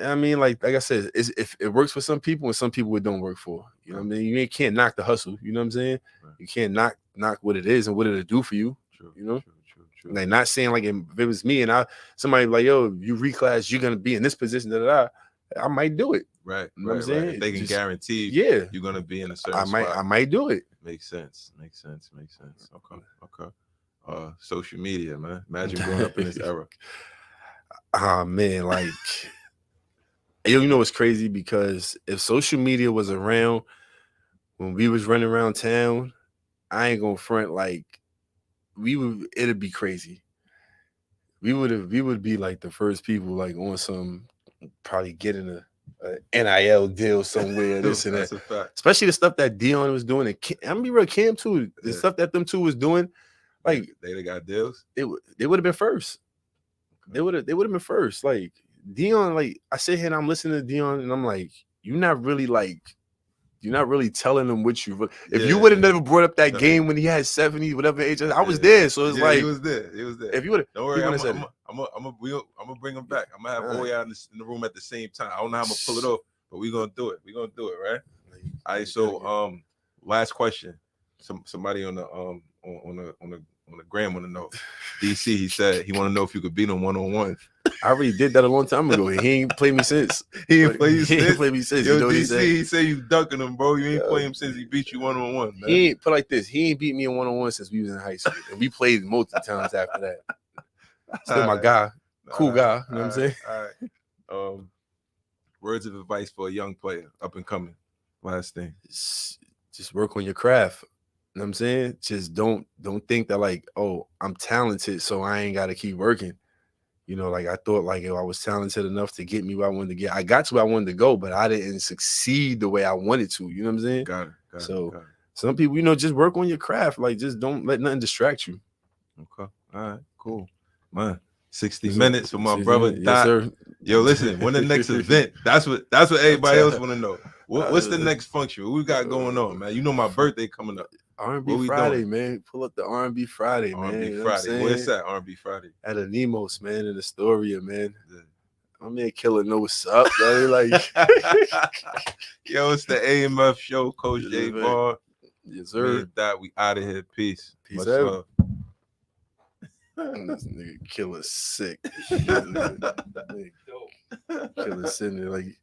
I mean, like I said, if it works for some people and some people it don't work for. You know what I mean? You can't knock the hustle. You know what I'm saying? Right. You can't knock what it is and what it'll do for you. True, you know? True. Like, not saying like if it was me and somebody like, yo, you reclass, you're gonna be in this position, I might do it. Right. You know what I'm saying? If they can guarantee you're gonna be in a certain spot. I might do it. Makes sense. Okay. Social media, man. Imagine growing up in this era. Man, like, you know what's crazy? Because if social media was around when we was running around town, I ain't gonna front, like, it'd be crazy. We would be like the first people, like, on some, probably getting a NIL deal somewhere, this and that. That's a fact. Especially the stuff that Dion was doing, and I'm gonna be real, Cam too. The stuff that them two was doing, like, they got deals. They would have been first. They would have been first. Like, Dion, like, I sit here and I'm listening to Dion and I'm like, you're not really telling them what you. If you would have never brought up that game when he had 70, whatever age, I was there. So it's like he was there. If you would have, don't worry, I'm gonna bring him back. I'm gonna have Oya in the room at the same time. I don't know how I'm gonna pull it off, but we're gonna do it. Right? All right. So last question. Somebody on the gram want to know. DC, he said he want to know if you could beat him 1-on-1. I already did that a long time ago. He ain't played me since. He ain't played me since. Yo, you know DC, he said you dunking him, bro. You ain't played him since he beat you 1-on-1, man. He ain't put like this. He ain't beat me in 1-on-1 since we was in high school. And we played multiple times after that. Still my guy. Cool guy. You know what I'm saying? All right. Words of advice for a young player, up and coming. Last thing. Just work on your craft. You know what I'm saying? Just don't think that, like, oh, I'm talented, so I ain't got to keep working. You know, like, I thought, like, if I was talented enough to get me where I wanted to get, I got to where I wanted to go, but I didn't succeed the way I wanted to. You know what I'm saying? Got it. Some people, you know, just work on your craft. Like, just don't let nothing distract you. Okay. All right. Cool. Man, 60 minutes for my brother. Yes, sir. Yo, listen, when the next event? That's what everybody else want to know. What's the next function? What we got going on, man? You know my birthday coming up. R&B Friday, man. Pull up the R&B Friday, man. R&B Friday. Where's that R&B Friday? At Anemos, man, in Astoria, man. Yeah. My man Killer know what's up, man. Like, yo, it's the AMF show, Coach J Bar. Yes, sir. That we out of here. Peace. Peace out. This nigga Killer sick. Killer sitting there like.